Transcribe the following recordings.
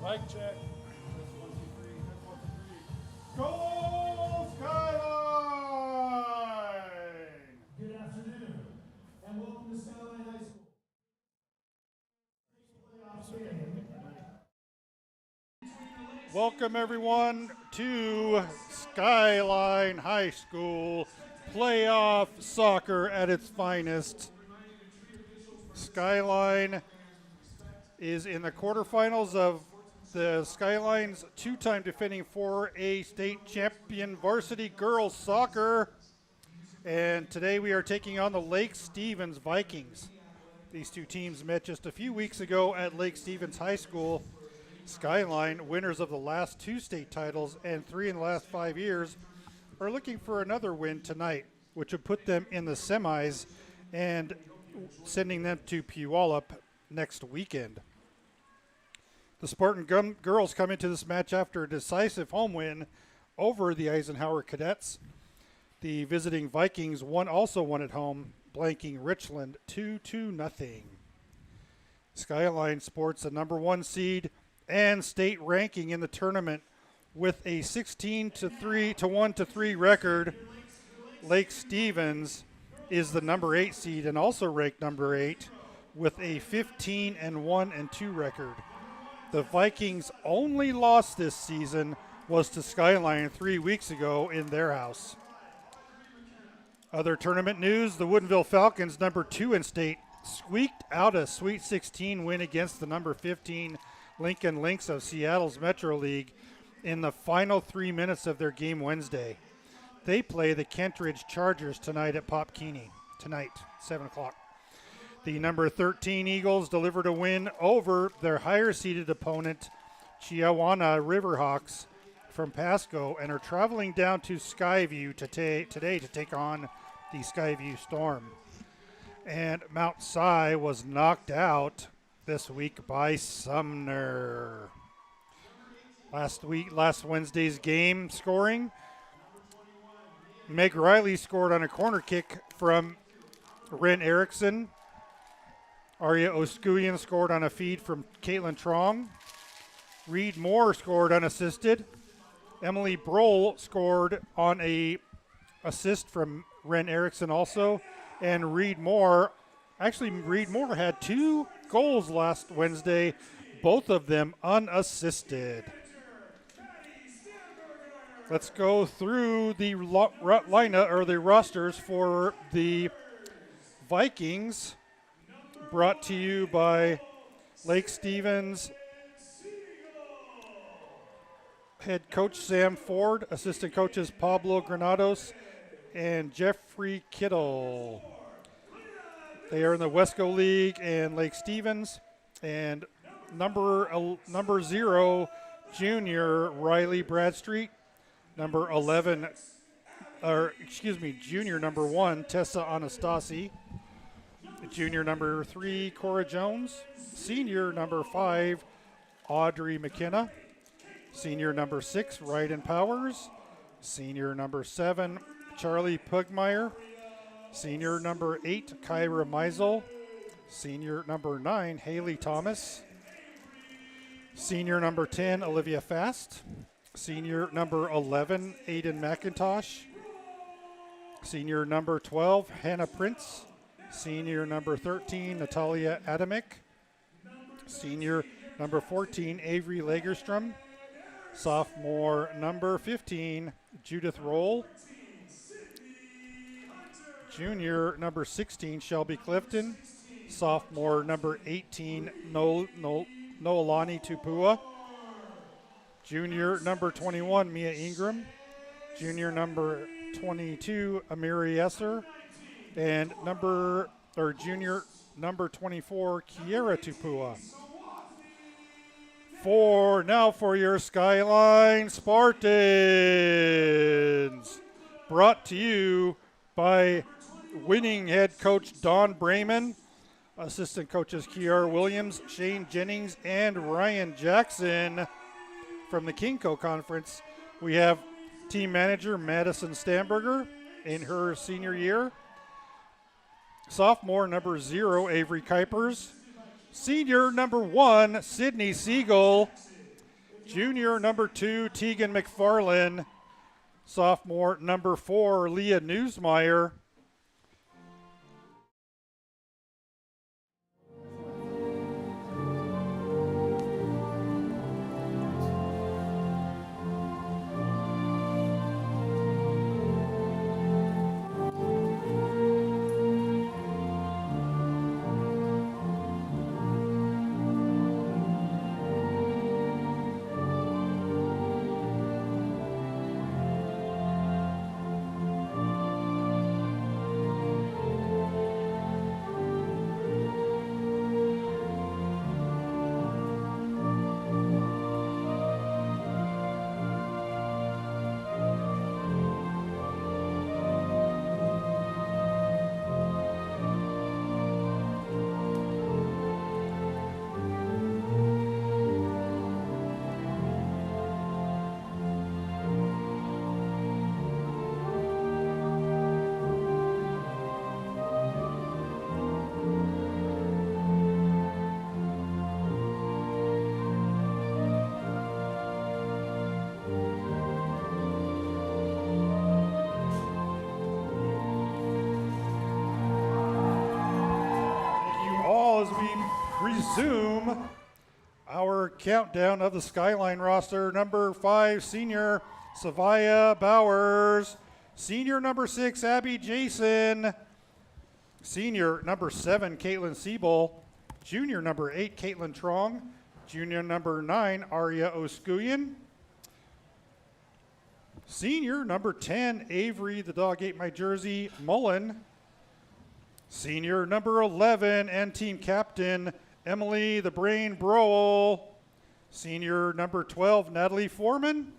Mic check. Test 1, 2, 3. Test 1, 2, 3. Go Skyline! Good afternoon, and welcome to Skyline High School. Welcome everyone to Skyline High School playoff soccer at its finest. Skyline is in the quarterfinals of the Skyline's two-time defending 4A state champion varsity girls soccer. And today we are taking on the Lake Stevens Vikings. These two teams met just a few weeks ago at Lake Stevens High School. Skyline, winners of the last two state titles and 3 in the last 5 years, are looking for another win tonight, which would put them in the semis and sending them to Puyallup next weekend. The Spartan girls come into this match after a decisive home win over the Eisenhower Cadets. The visiting Vikings also won at home, blanking Richland 2-0. Skyline sports a number 1 seed and state ranking in the tournament with a 16-1-3 record. Lake Stevens is the number 8 seed and also ranked number 8 with a 15-1-2 record. The Vikings' only loss this season was to Skyline 3 weeks ago in their house. Other tournament news, the Woodinville Falcons, number 2 in state, squeaked out a Sweet 16 win against the number 15 Lincoln Lynx of Seattle's Metro League in the final 3 minutes of their game Wednesday. They play the Kentridge Chargers tonight at Pop Keeney, 7 o'clock. The number 13 Eagles delivered a win over their higher-seeded opponent, Chiawana Riverhawks from Pasco, and are traveling down to Skyview today to take on the Skyview Storm. And Mount Si was knocked out this week by Sumner. Last Wednesday's game scoring, Meg Riley scored on a corner kick from Ren Erickson. Aria Oskuyan scored on a feed from Caitlin Trong. Reed Moore scored unassisted. Emily Broll scored on a assist from Ren Erickson also. And Reed Moore had 2 goals last Wednesday, both of them unassisted. Let's go through the lineup or the rosters for the Vikings, brought to you by Lake Stevens head coach Sam Ford, assistant coaches Pablo Granados and Jeffrey Kittle. They are in the Wesco League and Lake Stevens. And number 0, junior Riley Bradstreet. Number 11, junior number 1, Tessa Anastasi. Junior number 3, Cora Jones. Senior number 5, Audrey McKenna. Senior number 6, Ryden Powers. Senior number 7, Charlie Pugmeyer. Senior number 8, Kyra Meisel. Senior number 9, Haley Thomas. Senior number 10, Olivia Fast. Senior number 11, Aiden McIntosh. Senior number 12, Hannah Prince. Senior number 13, Natalia Adamick. Senior number 14, Avery Lagerstrom. Sophomore number 15, Judith Roll. Junior number 16, Shelby Clifton. Sophomore number 18, Noelani Tupua. Junior number 21, Mia Ingram. Junior number 22, Amiri Esser. And junior number 24, Kiera Tupua. For your Skyline Spartans, brought to you by winning head coach Don Brayman, assistant coaches Kiara Williams, Shane Jennings, and Ryan Jackson. From the Kingco Conference, we have team manager Madison Stamberger in her senior year. Sophomore number 0, Avery Kuipers. Senior number 1, Sydney Siegel. Junior number 2, Tegan McFarlane. Sophomore number 4, Leah Newsmeyer. As we resume our countdown of the Skyline roster, number 5, senior Savia Bowers, senior number 6, Abby Jason, senior number 7, Caitlin Siebel, junior number 8, Caitlin Trong, junior number 9, Aria Oskuyan, senior number 10, Avery, the dog ate my jersey, Mullen, senior number 11 and team captain, Emily the Brain Broel. Senior number 12, Natalie Foreman.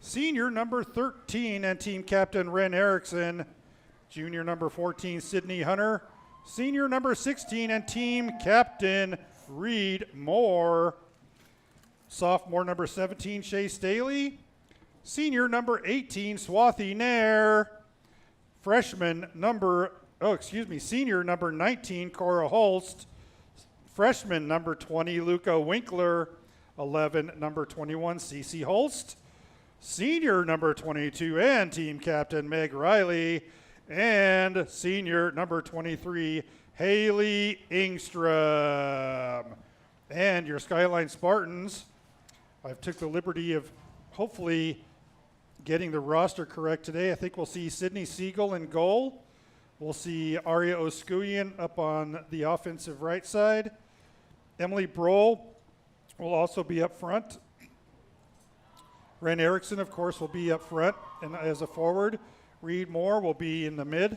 Senior number 13 and team captain, Ren Erickson. Junior number 14, Sydney Hunter. Senior number 16 and team captain, Reed Moore. Sophomore number 17, Shay Staley. Senior number 18, Swathi Nair. Senior number 19, Cora Holst. Freshman number 20, Luca Winkler. 11, number 21, Cece Holst. Senior number 22 and team captain, Meg Riley. And senior number 23, Haley Ingstrom. And your Skyline Spartans, I've took the liberty of hopefully getting the roster correct today. I think we'll see Sydney Siegel in goal. We'll see Aria Oskuyan up on the offensive right side. Emily Brohl will also be up front. Ren Erickson, of course, will be up front and as a forward. Reed Moore will be in the mid.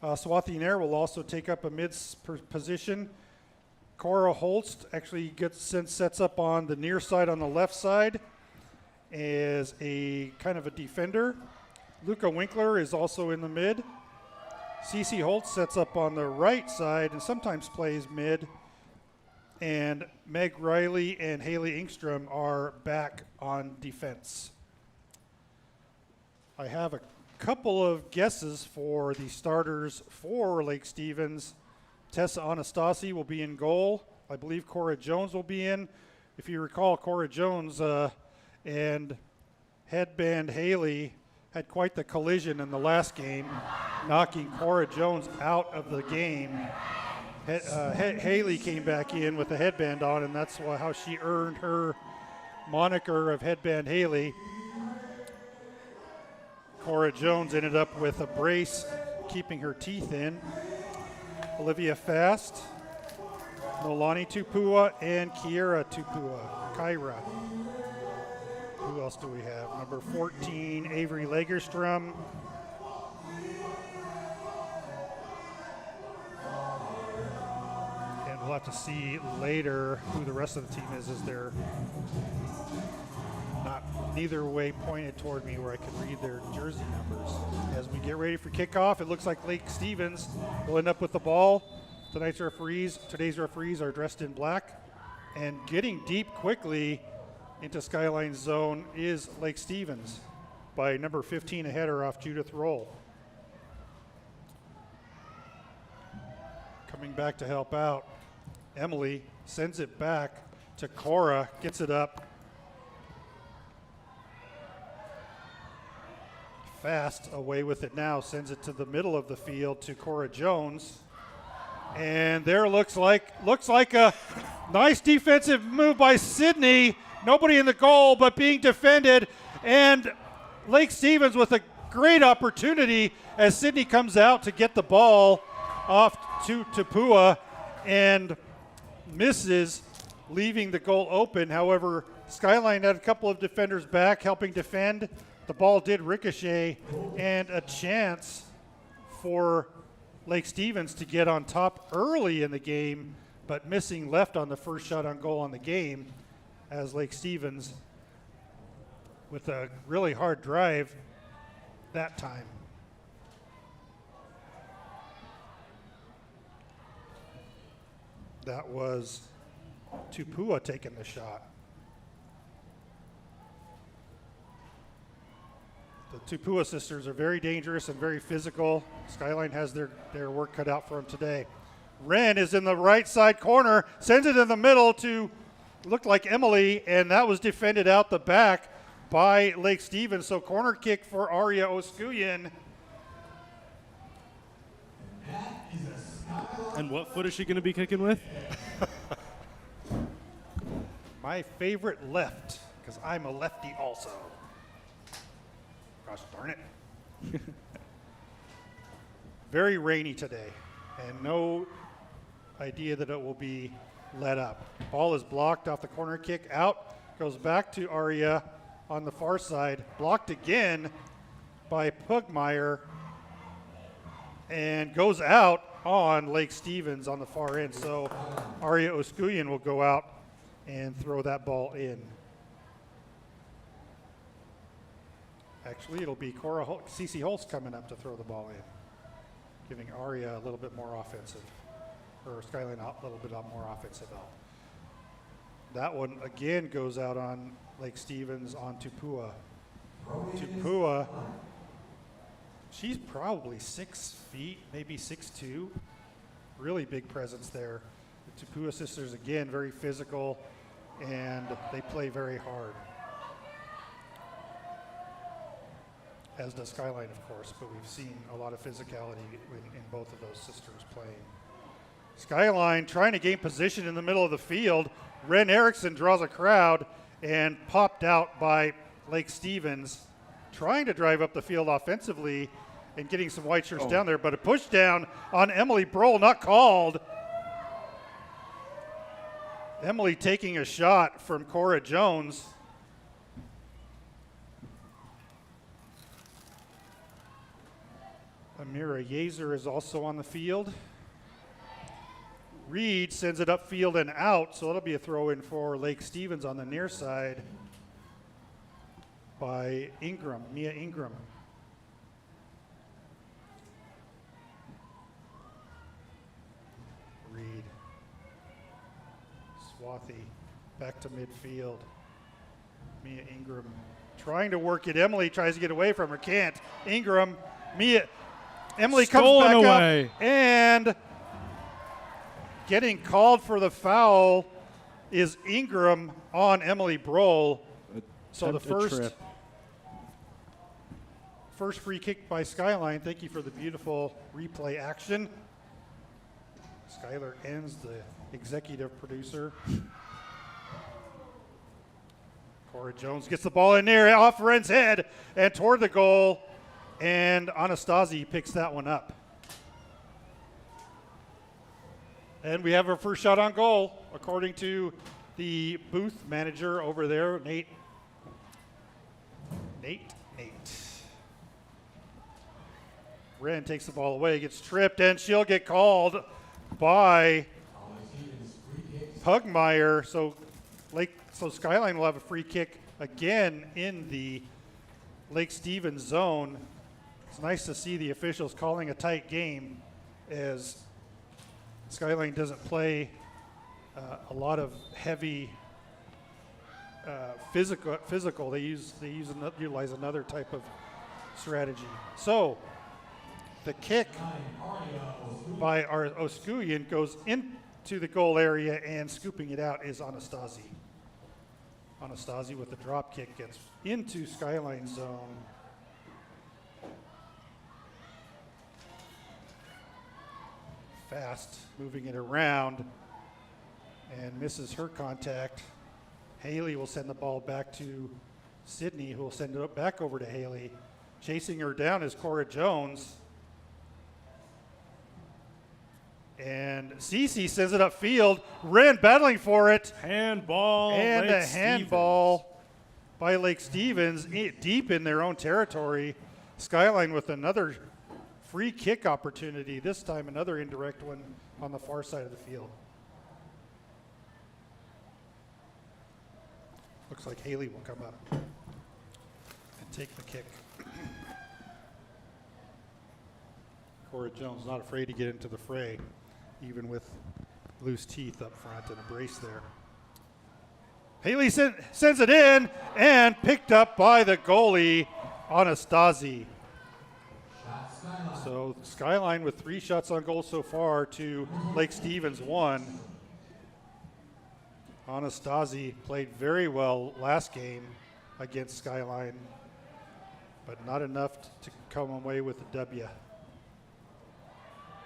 Swathi Nair will also take up a mid position. Cora Holst actually sets up on the near side on the left side as a kind of a defender. Luca Winkler is also in the mid. Cece Holtz sets up on the right side and sometimes plays mid. And Meg Riley and Haley Ingstrom are back on defense. I have a couple of guesses for the starters for Lake Stevens. Tessa Anastasi will be in goal. I believe Cora Jones will be in. If you recall, Cora Jones and Headband Haley had quite the collision in the last game, knocking Cora Jones out of the game. Haley came back in with the headband on, and that's how she earned her moniker of Headband Haley. Cora Jones ended up with a brace keeping her teeth in. Olivia Fast, Nolani Tupua, and Kyra. Who else do we have? Number 14, Avery Lagerstrom. And we'll have to see later who the rest of the team is, as they're neither way pointed toward me where I can read their jersey numbers. As we get ready for kickoff, it looks like Lake Stevens will end up with the ball. Today's referees are dressed in black. And getting deep quickly into Skyline zone is Lake Stevens by number 15, a header off Judith Roll. Coming back to help out, Emily sends it back to Cora, gets it up, Fast away with it now, sends it to the middle of the field to Cora Jones. And there looks like a nice defensive move by Sydney. Nobody in the goal, but being defended. And Lake Stevens with a great opportunity as Sydney comes out to get the ball off to Tapua and misses, leaving the goal open. However, Skyline had a couple of defenders back helping defend. The ball did ricochet, and a chance for Lake Stevens to get on top early in the game, but missing left on the first shot on goal on the game, as Lake Stevens with a really hard drive that time. That was Tupua taking the shot. The Tupua sisters are very dangerous and very physical. Skyline has their work cut out for them today. Wren is in the right side corner, sends it in the middle to looked like Emily, and that was defended out the back by Lake Stevens. So corner kick for Aria Oskuyan. And what foot is she going to be kicking with? My favorite left, because I'm a lefty also. Gosh darn it. Very rainy today, and no idea that it will be let up. Ball is blocked off the corner kick, out, goes back to Aria on the far side, blocked again by Pugmire, and goes out on Lake Stevens on the far end. So Aria Oskuyan will go out and throw that ball in. Actually, it'll be Cece Holtz coming up to throw the ball in, giving Aria a little bit more offensive, or Skyline a little bit more offensive help. That one again goes out on Lake Stevens on Tupua. Tupua, she's probably 6 feet, maybe 6'2". Really big presence there. The Tupua sisters, again, very physical, and they play very hard. As does Skyline, of course, but we've seen a lot of physicality in both of those sisters playing. Skyline trying to gain position in the middle of the field. Ren Erickson draws a crowd and popped out by Lake Stevens, trying to drive up the field offensively and getting some white shirts down there, but a push down on Emily Broll, not called. Emily taking a shot from Cora Jones. Amira Yazer is also on the field. Reed sends it upfield and out, so it'll be a throw in for Lake Stevens on the near side by Ingram, Mia Ingram. Reed. Swathi back to midfield. Mia Ingram trying to work it. Emily tries to get away from her, can't. Ingram, Emily comes back away up, and getting called for the foul is Ingram on Emily Broll. So the first free kick by Skyline. Thank you for the beautiful replay action. Skylar ends, the executive producer. Cora Jones gets the ball in there, off Ren's head and toward the goal. And Anastasi picks that one up. And we have our first shot on goal, according to the booth manager over there, Nate. Ren takes the ball away, gets tripped, and she'll get called by Pugmire. So Skyline will have a free kick again in the Lake Stevens zone. It's nice to see the officials calling a tight game, as Skyline doesn't play a lot of heavy physical. They utilize another type of strategy. So the kick by our Oskuyan goes into the goal area, and scooping it out is Anastasi. Anastasi with the drop kick gets into Skyline zone. Fast, moving it around, and misses her contact. Haley will send the ball back to Sydney, who will send it back over to Haley. Chasing her down is Cora Jones. And Cece sends it upfield. Wren battling for it. Handball. And Lake a handball by Lake Stevens, deep in their own territory. Skyline with another free kick opportunity, this time another indirect one on the far side of the field. Looks like Haley will come up and take the kick. Cora Jones not afraid to get into the fray, even with loose teeth up front and a brace there. Haley sends it in and picked up by the goalie, Anastasi. So Skyline with 3 shots on goal so far to Lake Stevens 1. Anastasi played very well last game against Skyline, but not enough to come away with the W.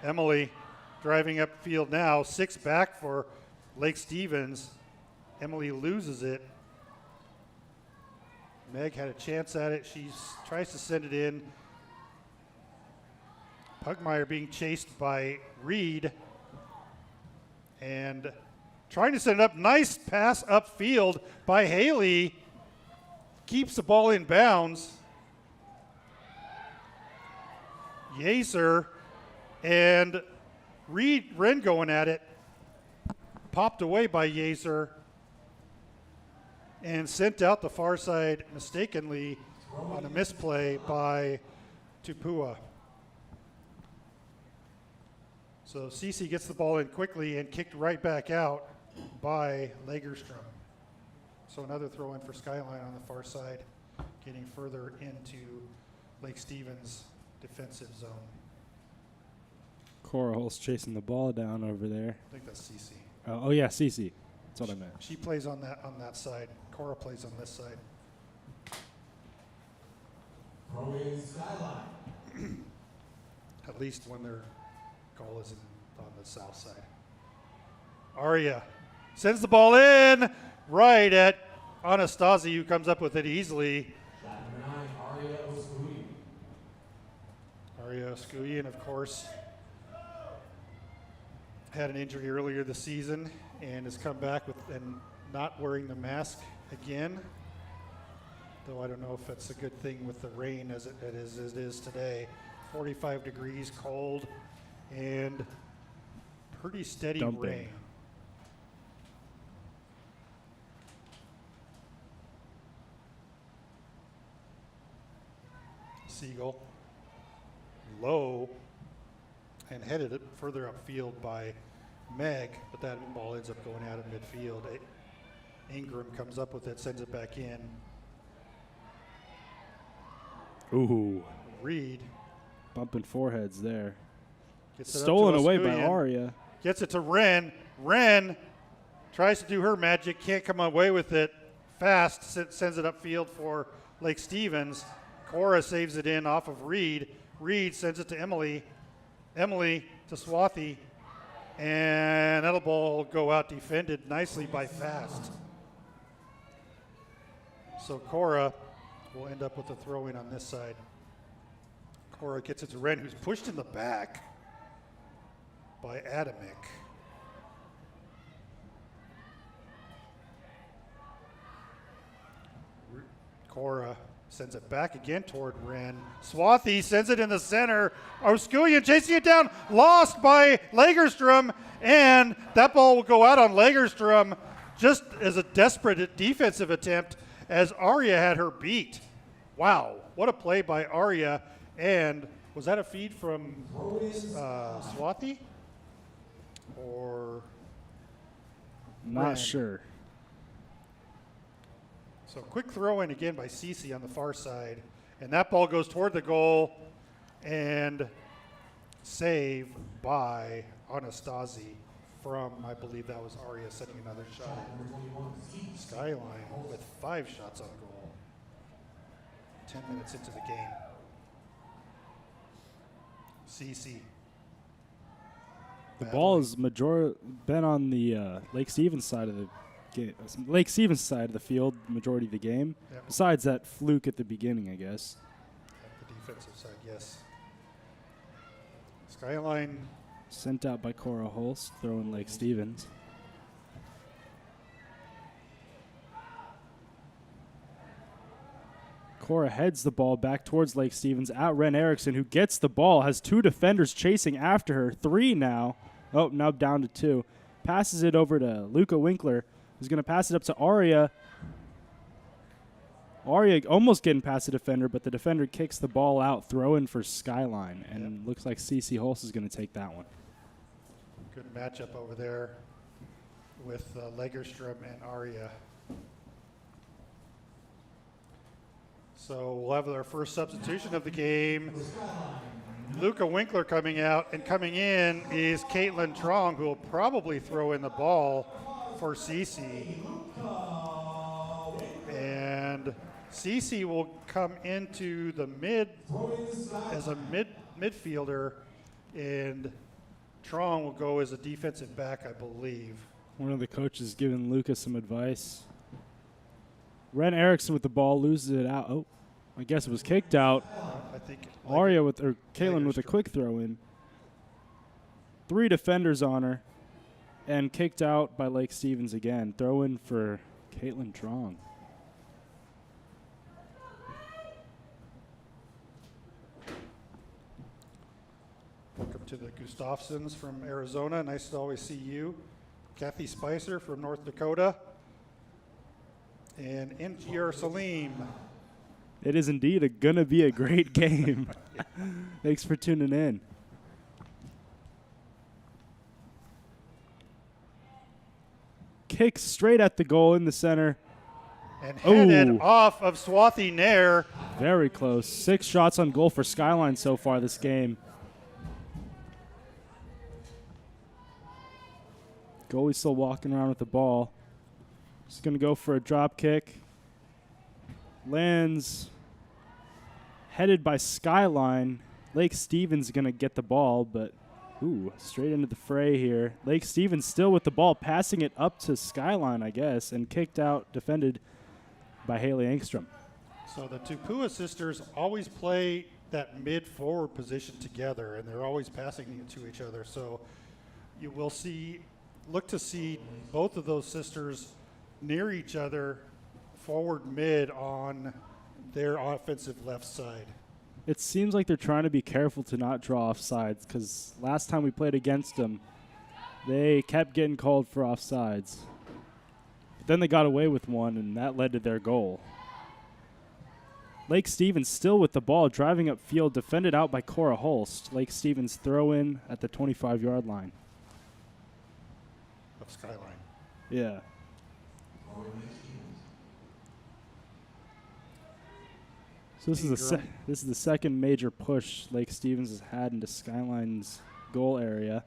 Emily driving upfield now, 6 back for Lake Stevens. Emily loses it. Meg had a chance at it. She tries to send it in. Pugmire being chased by Reed and trying to send it up. Nice pass upfield by Haley. Keeps the ball in bounds. Yaser and Wren going at it. Popped away by Yaser and sent out the far side mistakenly on a misplay by Tupua. So Cece gets the ball in quickly and kicked right back out by Lagerstrom. So another throw in for Skyline on the far side, getting further into Lake Stevens' defensive zone. Cora Holt's chasing the ball down over there. I think that's Cece. Oh yeah, Cece. That's what I meant. She plays on that side. Cora plays on this side. Skyline. At least when their goal is on the south side. Aria sends the ball in right at Anastasi, who comes up with it easily. Shot number 9, Aria Oskuian, of course, had an injury earlier this season and has come back with and not wearing the mask again. Though I don't know if it's a good thing with the rain as it is today. 45 degrees, cold, and pretty steady Dumping. rain. Siegel, low, and headed it further upfield by Meg, but that ball ends up going out of midfield. Ingram comes up with it, sends it back in. Ooh. Reed Bumping foreheads there. gets it up Stolen to away by Oskuian. Aria. Gets it to Wren. Wren tries to do her magic, can't come away with it. Fast sends it upfield for Lake Stevens. Cora saves it in off of Reed. Reed sends it to Emily. Emily to Swathi. And that'll ball go out defended nicely by Fast. So Cora will end up with a throw-in on this side. Cora gets it to Wren, who's pushed in the back by Adamick. Cora sends it back again toward Wren. Swathi sends it in the center. Oskuian chasing it down, lost by Lagerstrom, and that ball will go out on Lagerstrom just as a desperate defensive attempt as Aria had her beat. Wow, what a play by Aria. And was that a feed from Swathi? Or Not Wren? sure. So quick throw in again by Cece on the far side. And that ball goes toward the goal and save by Anastasi from, I believe that was Aria setting another shot. Skyline with 5 shots on goal. 10 minutes into the game. Cece The ball has been on the Lake Stevens side of the Lake Stevens side of the field majority of the game. Yep. Besides that fluke at the beginning, I guess. At the defensive side, yes. Skyline Sent out by Cora Holst, throwing Lake Stevens. Cora heads the ball back towards Lake Stevens at Ren Erickson, who gets the ball, has 2 defenders chasing after her, 3 now. Oh, now down to 2. Passes it over to Luca Winkler, who's going to pass it up to Aria. Aria almost getting past the defender, but the defender kicks the ball out, throwing for Skyline, and looks like CC Holst is going to take that one. Good matchup over there with Lagerstrom and Aria. So we'll have our first substitution of the game. Luca Winkler coming out, and coming in is Caitlin Trong, who will probably throw in the ball for Cece. And Cece will come into the as a midfielder, and Trong will go as a defensive back, I believe. One of the coaches giving Luca some advice. Ren Erickson with the ball, loses it out. Oh, I guess it was kicked out. I think Caitlin with a quick throw in. 3 defenders on her, and kicked out by Lake Stevens again. Throw in for Caitlin Trong. Welcome to the Gustafsons from Arizona. Nice to always see you. Kathy Spicer from North Dakota. And NGR Salim. It is indeed gonna be a great game. Thanks for tuning in. Kick straight at the goal in the center. And headed off of Swathi Nair. Very close. 6 shots on goal for Skyline so far this game. Goalie still walking around with the ball. Just going to go for a drop kick. Lands headed by Skyline. Lake Stevens going to get the ball, but straight into the fray here. Lake Stevens still with the ball, passing it up to Skyline, I guess, and kicked out, defended by Haley Engstrom. So the Tupua sisters always play that mid-forward position together, and they're always passing it to each other. So you will look to see both of those sisters near each other, forward mid on their offensive left side. It seems like they're trying to be careful to not draw offsides, because last time we played against them, they kept getting called for offsides. But then they got away with one, and that led to their goal. Lake Stevens still with the ball, driving upfield, defended out by Cora Holst. Lake Stevens throw in at the 25-yard line. Of Skyline. Yeah. So this is the second major push Lake Stevens has had into Skyline's goal area.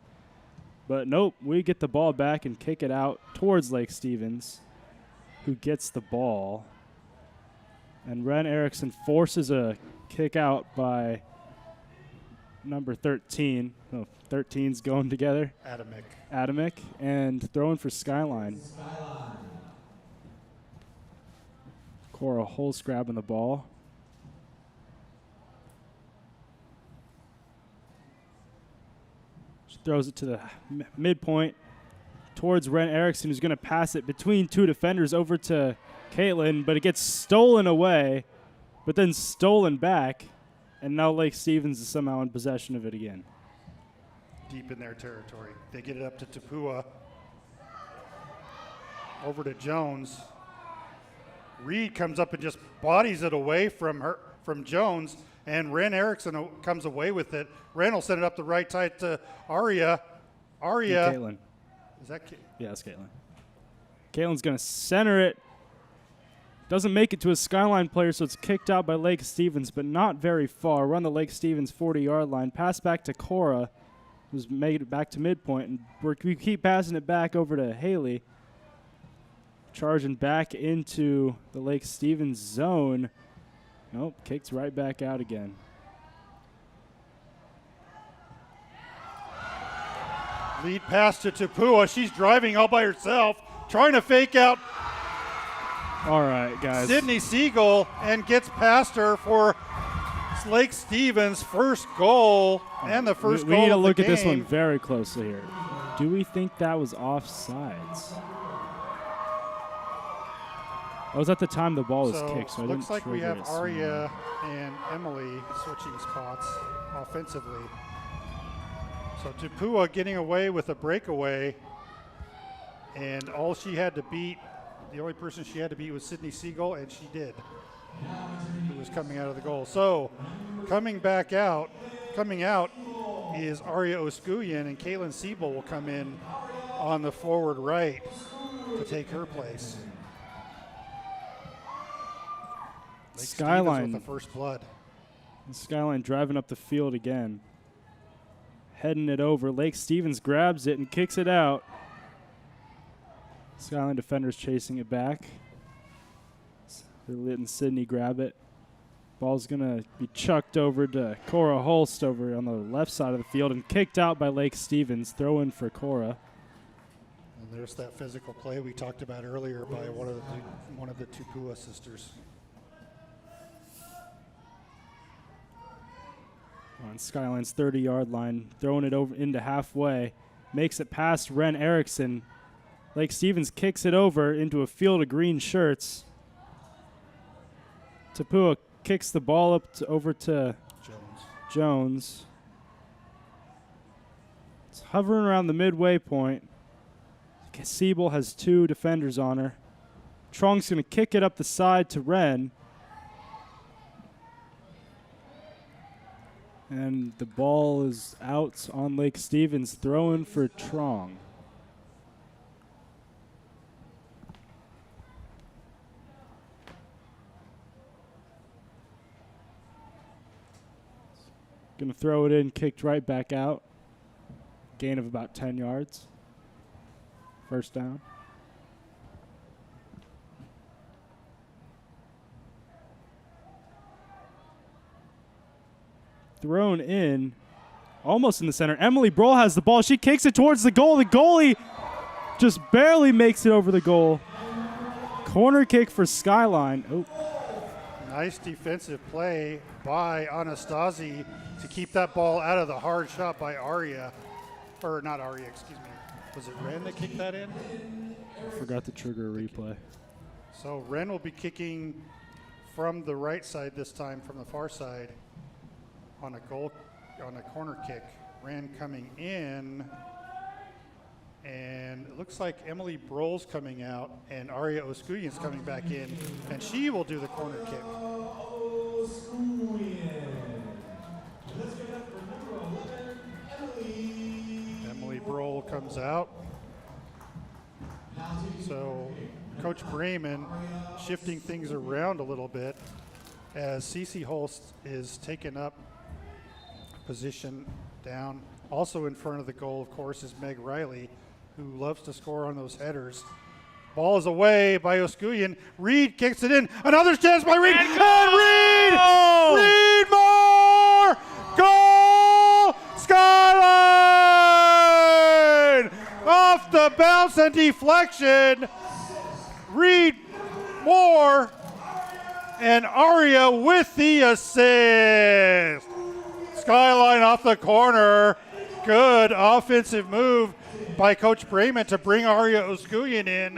But nope, we get the ball back and kick it out towards Lake Stevens, who gets the ball. And Ren Erickson forces a kick out by number 13. Oh, 13's going together. Adamick, and throwing for Skyline. Cora Holst grabbing the ball. She throws it to the midpoint towards Ren Erickson, who's going to pass it between 2 defenders over to Caitlin, but it gets stolen away, but then stolen back, and now Lake Stevens is somehow in possession of it again. Deep in their territory. They get it up to Tupua. Over to Jones. Reed comes up and just bodies it away from Jones, and Ren Erickson comes away with it. Ren will send it up the right side to Aria. Caitlin. Is that Yeah, it's Caitlin. Caitlin's going to center it. Doesn't make it to a Skyline player, so it's kicked out by Lake Stevens, but not very far. We're on the Lake Stevens 40-yard line. Pass back to Cora, who's made it back to midpoint, and we keep passing it back over to Haley. Charging back into the Lake Stevens zone. Nope, kicked right back out again. Lead pass to Tapua. She's driving all by herself, trying to fake out All right, guys. Sydney Siegel and gets past her for Lake Stevens' first goal and the first We goal need to of look the at this one game. very closely here. Do we think that was offsides? I was at the time the ball was kicked, so I didn't looks like we trigger have it. Aria and Emily switching spots offensively. So Tapua getting away with a breakaway, and all she had to beat, the only person she had to beat was Sydney Siegel, and she did, who was coming out of the goal. So coming out is Aria Oskuyan, and Caitlin Siebel will come in on the forward right to take her place. Lake Skyline Stevens with the first blood. Skyline driving up the field again. Heading it over. Lake Stevens grabs it and kicks it out. Skyline defenders chasing it back. They're letting Sydney grab it. Ball's going to be chucked over to Cora Holst over on the left side of the field and kicked out by Lake Stevens. Throw in for Cora. And there's that physical play we talked about earlier by one of the Tapua sisters. On Skyline's 30-yard line, throwing it over into halfway. Makes it past Ren Erickson. Lake Stevens kicks it over into a field of green shirts. Tapua kicks the ball up over to Jones. It's hovering around the midway point. Siebel has two defenders on her. Trong's going to kick it up the side to Ren. And the ball is out on Lake Stevens, throwing for Trong. Going to throw it in, kicked right back out. Gain of about 10 yards. First down. Thrown in, almost in the center. Emily Brohl has the ball. She kicks it towards the goal. The goalie just barely makes it over the goal. Corner kick for Skyline. Oh. Nice defensive play by Anastasi to keep that ball out of the hard shot by Aria. Or not Aria, excuse me. Was it Ren that kicked that in? Forgot to trigger a replay. So Ren will be kicking from the right side this time, from the far side. On a corner kick. Ran coming in, and it looks like Emily Brohl's coming out, and Aria Oskuyan's coming back in, and she will do the corner kick. Emily Brohl comes out. So Coach Bremen shifting things around a little bit as Cece Holst is taken up position down. Also in front of the goal, of course, is Meg Riley, who loves to score on those headers. Ball is away by Oskuyan. Reed kicks it in. Another chance by Reed. And Reed! Reed Moore! Goal! Skyline! Off the bounce and deflection. Reed Moore and Aria with the assist. Skyline off the corner. Good offensive move by Coach Bremen to bring Aria Oskuyan in.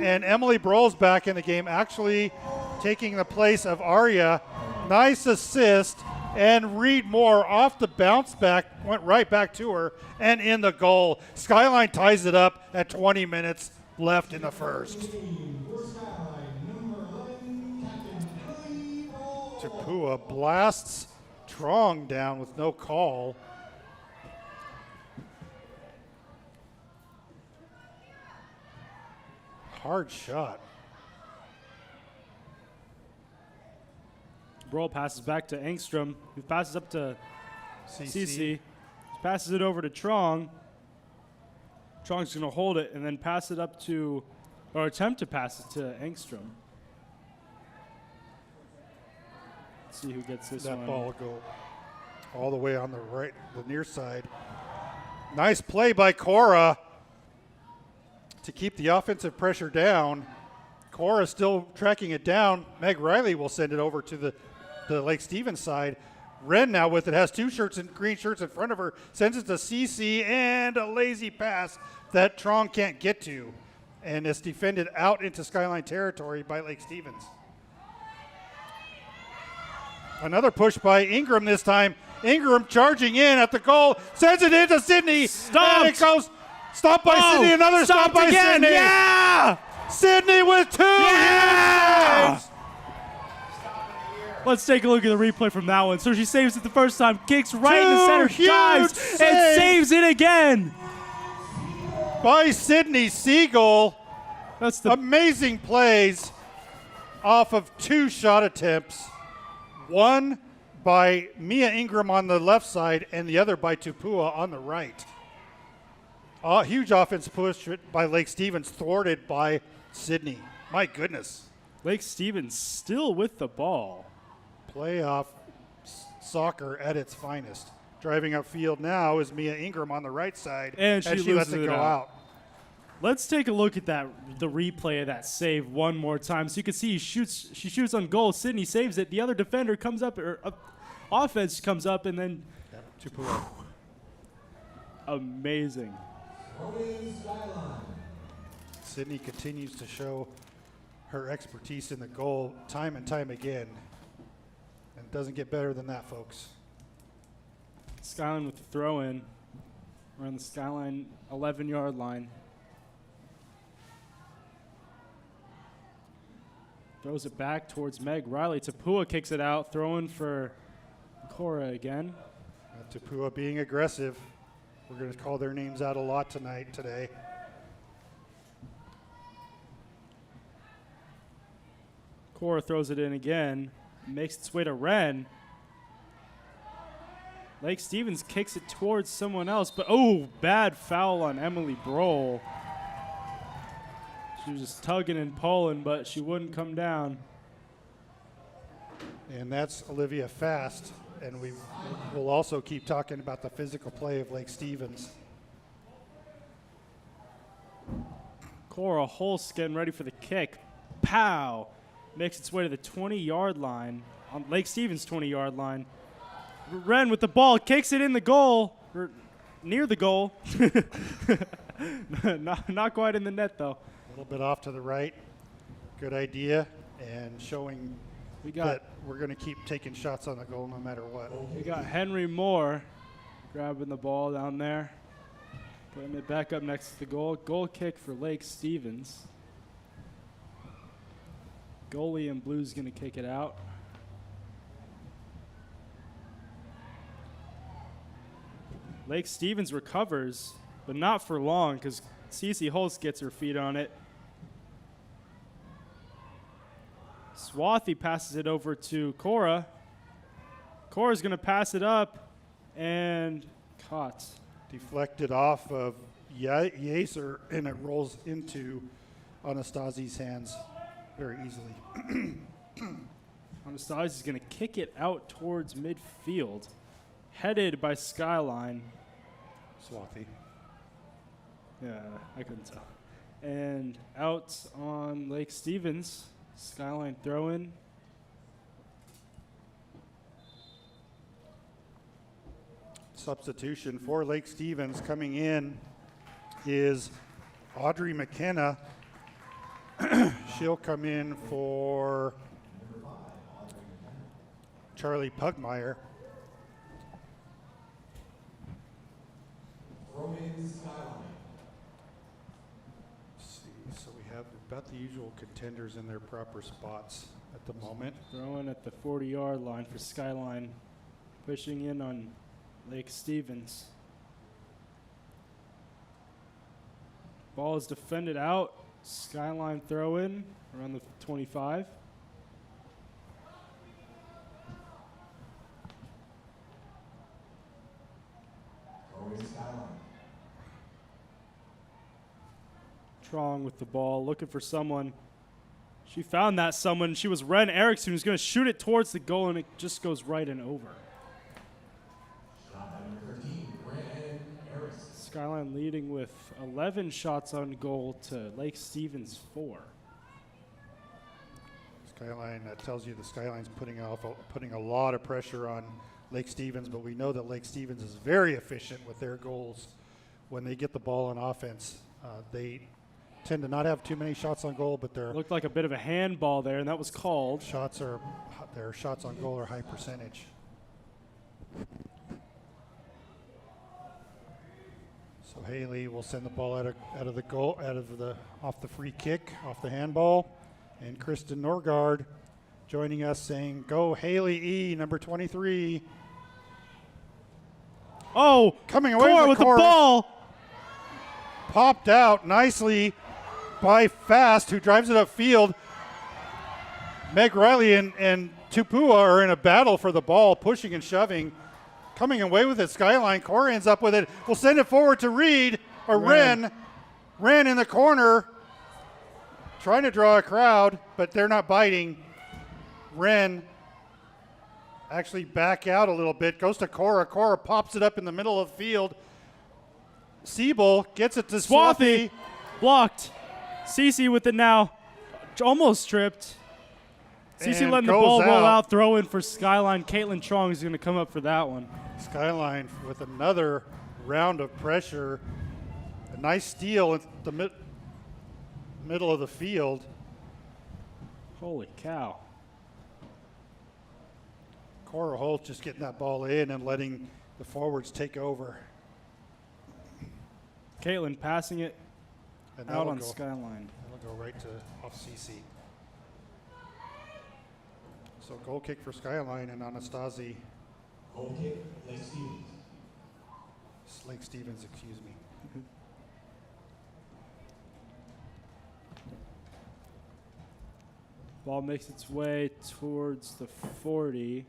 And Emily Brohl's back in the game, actually taking the place of Aria. Nice assist. And Reed Moore off the bounce back, went right back to her and in the goal. Skyline ties it up at 20 minutes left in the first. Tapua blasts Trong down with no call. Hard shot. Brohl passes back to Engstrom, who passes up to Cece. Passes it over to Trong. Trong's going to hold it and then pass it up to, or attempt to pass it to Engstrom. Let's see who gets this one. That ball will go all the way on the right, the near side. Nice play by Cora to keep the offensive pressure down. Cora still tracking it down. Meg Riley will send it over to the Lake Stevens side. Wren now with it, has two green shirts in front of her, sends it to CC, and a lazy pass that Trong can't get to. And it's defended out into Skyline territory by Lake Stevens. Another push by Ingram this time. Ingram charging in at the goal, sends it into Sydney. Stopped. And it goes, stopped by Sydney, another stop by again. Sydney. Yeah! Sydney with two Yeah! saves. Let's take a look at the replay from that one. So she saves it the first time, kicks right in the Two center, huge dives, saves. and saves it again. By Sydney Siegel. That's the Amazing plays off of two shot attempts. One by Mia Ingram on the left side and the other by Tupua on the right. Huge offense push by Lake Stevens, thwarted by Sydney. My goodness. Lake Stevens still with the ball. Playoff soccer at its finest. Driving upfield now is Mia Ingram on the right side, And she lets loses it it go out. out. Let's take a look at the replay of that save one more time. So you can see she shoots on goal. Sydney saves it. The other defender comes up, offense comes up, and then Tupua. amazing. Sydney continues to show her expertise in the goal time and time again. And it doesn't get better than that, folks. Skyline with the throw in. We're on the Skyline 11-yard line. Throws it back towards Meg Riley. Tapua kicks it out, throwing for Cora again. Tupua being aggressive. We're going to call their names out a lot today. Cora throws it in again, makes its way to Wren. Lake Stevens kicks it towards someone else, but bad foul on Emily Brohl. She was just tugging and pulling, but she wouldn't come down. And that's Olivia Fast. And we'll also keep talking about the physical play of Lake Stevens. Cora Holst getting ready for the kick. Pow! Makes its way to the 20-yard line, on Lake Stevens' 20-yard line. Wren with the ball, kicks it in the goal, or near the goal. not quite in the net, though. A little bit off to the right. Good idea. And showing that we're going to keep taking shots on the goal no matter what. We got Henry Moore grabbing the ball down there, putting it back up next to the goal. Goal kick for Lake Stevens. Goalie in blue's going to kick it out. Lake Stevens recovers, but not for long because Cece Holst gets her feet on it. Swathy passes it over to Cora. Cora's going to pass it up and caught. Deflected off of Yaser, and it rolls into Anastasi's hands very easily. Anastasi's going to kick it out towards midfield, headed by Skyline. Swathy. Yeah, I couldn't tell. And out on Lake Stevens. Skyline throw-in. Substitution for Lake Stevens coming in is Audrey McKenna. She'll come in for Charlie Pugmire. So we have about the usual contenders in their proper spots at the moment. Throwing at the 40-yard line for Skyline. Pushing in on Lake Stevens. Ball is defended out. Skyline throw in around the 25. Trong with the ball, looking for someone. She found that someone. She was Wren Erickson, who's going to shoot it towards the goal, and it just goes right and over. Skyline leading with 11 shots on goal to Lake Stevens 4. Skyline, that tells you the Skyline's putting a lot of pressure on Lake Stevens, but we know that Lake Stevens is very efficient with their goals when they get the ball on offense. They tend to not have too many shots on goal, but their Looked like a bit of a handball there, and that was called. their shots on goal are high percentage. So Haley will send the ball off the free kick, off the handball. And Kristen Norgard joining us saying, "Go Haley E, number 23." Oh, coming away Cora with the ball. Popped out nicely by Fast, who drives it upfield. Meg Riley and Tupua are in a battle for the ball, pushing and shoving. Coming away with it, Skyline. Cora ends up with it. We'll send it forward to Reed, or Wren. Wren in the corner. Trying to draw a crowd, but they're not biting. Wren actually back out a little bit. Goes to Cora. Cora pops it up in the middle of the field. Siebel gets it to Swathi. Blocked. Cece with it now. Almost tripped. Cece letting the ball roll out. Throw in for Skyline. Caitlin Trong is going to come up for that one. Skyline with another round of pressure. A nice steal in the middle of the field. Holy cow. Cora Holt just getting that ball in and letting the forwards take over. Caitlin passing it And out on Skyline. That'll go right to off CC. So goal kick for Skyline and Anastasi. Goal kick, Lake Stevens. Lake Stevens, excuse me. Ball makes its way towards the 40.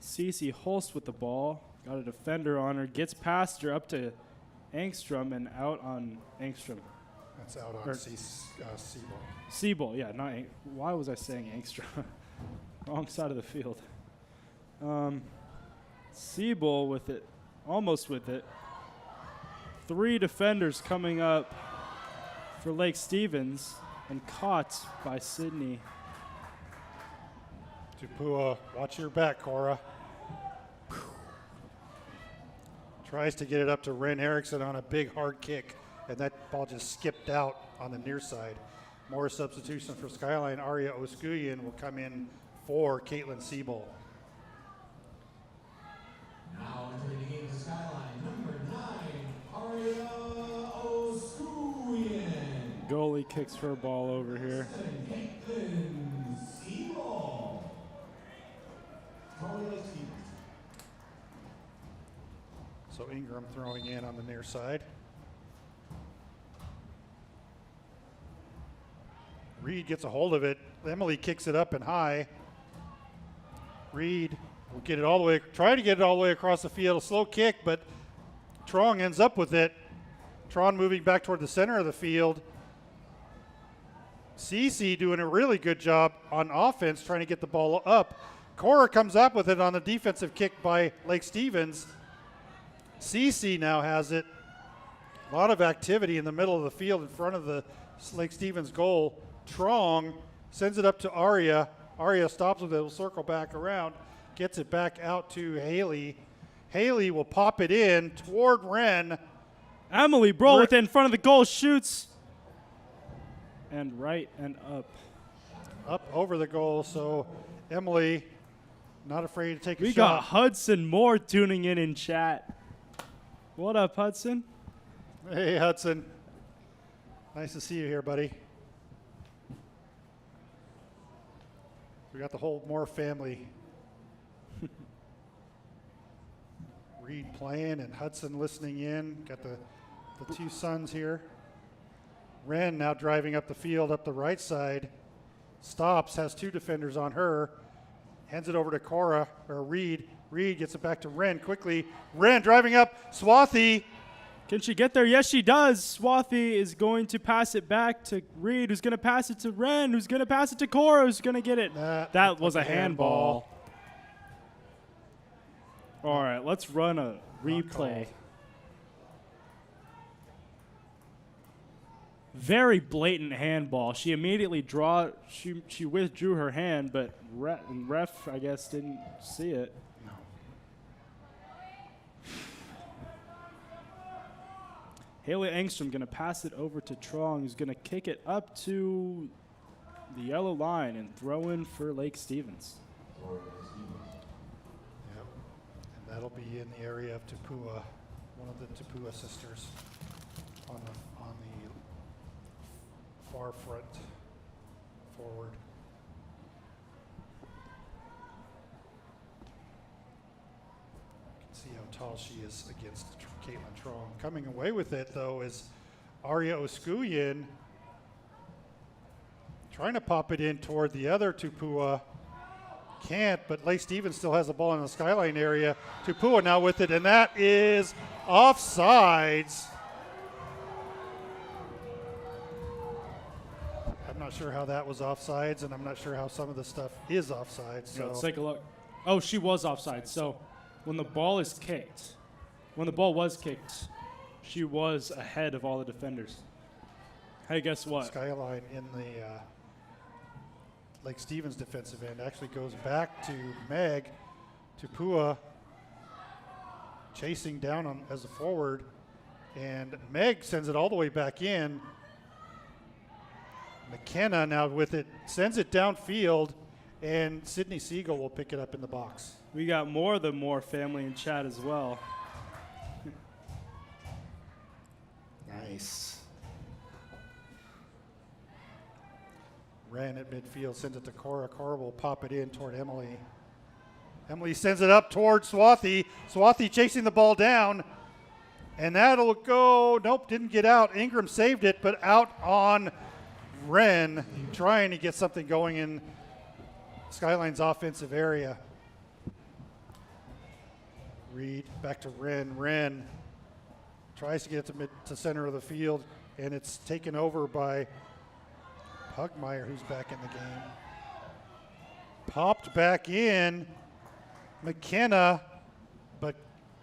Cece Holst with the ball. Got a defender on her. Gets past her up to Angstrom and out on Angstrom. That's out on Siebel. Siebel, yeah. Why was I saying Angstrom? Wrong side of the field. Siebel with it. Almost with it. 3 defenders coming up for Lake Stevens and caught by Sydney. Tupua, watch your back, Cora. Tries to get it up to Ren Erickson on a big hard kick, and that ball just skipped out on the near side. More substitution for Skyline. Aria Oskuyan will come in for Caitlin Siebel. Now entering the game to Skyline, number 9, Aria Oskuyan. Goalie kicks her ball over here. Caitlin Siebel. So Ingram throwing in on the near side. Reed gets a hold of it. Emily kicks it up and high. Reed will get it all the way, try to get it all the way across the field. A slow kick, but Trong ends up with it. Tron moving back toward the center of the field. Cece doing a really good job on offense, trying to get the ball up. Cora comes up with it on the defensive kick by Lake Stevens. Cece now has it. A lot of activity in the middle of the field in front of the Lake Stevens goal. Trong sends it up to Aria. Aria stops with it, will circle back around, gets it back out to Haley. Haley will pop it in toward Wren. Emily Broll with it in front of the goal, shoots. And right and up. Up over the goal, so Emily not afraid to take a shot. We got Hudson Moore tuning in chat. What up, Hudson? Hey, Hudson. Nice to see you here, buddy. We got the whole Moore family. Reed playing and Hudson listening in. Got the 2 sons here. Wren now driving up the field, up the right side. Stops, has 2 defenders on her. Hands it over to Cora, or Reed. Reed gets it back to Wren quickly. Wren driving up. Swathi. Can she get there? Yes, she does. Swathi is going to pass it back to Reed, who's going to pass it to Wren, who's going to pass it to Cora, who's going to get it. That was a handball. All right, let's run a replay. Very blatant handball. She immediately she withdrew her hand, but ref, I guess, didn't see it. No. Haley Engstrom going to pass it over to Trong, who's going to kick it up to the yellow line and throw in for Lake Stevens. Yep. And that'll be in the area of Tupua, one of the Tupua sisters on the far front forward. You can see how tall she is against Caitlin Trong. Coming away with it, though, is Arya Oskuyin trying to pop it in toward the other Tupua. Can't, but Lake Stevens still has the ball in the Skyline area. Tupua now with it, and that is offsides. I'm not sure how that was offsides, and I'm not sure how some of the stuff is offsides. So Let's take a look. Oh, she was offside. So when the ball was kicked, she was ahead of all the defenders. Hey, guess what? Skyline in the Lake Stevens defensive end actually goes back to Meg. Tupua chasing down as a forward, and Meg sends it all the way back in. McKenna now with it, sends it downfield, and Sydney Siegel will pick it up in the box. We got more of the Moore family in chat as well. Nice. Ran at midfield, sends it to Cora. Cora will pop it in toward Emily. Emily sends it up toward Swathi. Swathi chasing the ball down, and that'll go. Nope, didn't get out. Ingram saved it, but out on Wren, trying to get something going in Skyline's offensive area. Reed back to Wren. Wren tries to get it to center of the field, and it's taken over by Pugmire, who's back in the game. Popped back in, McKenna, but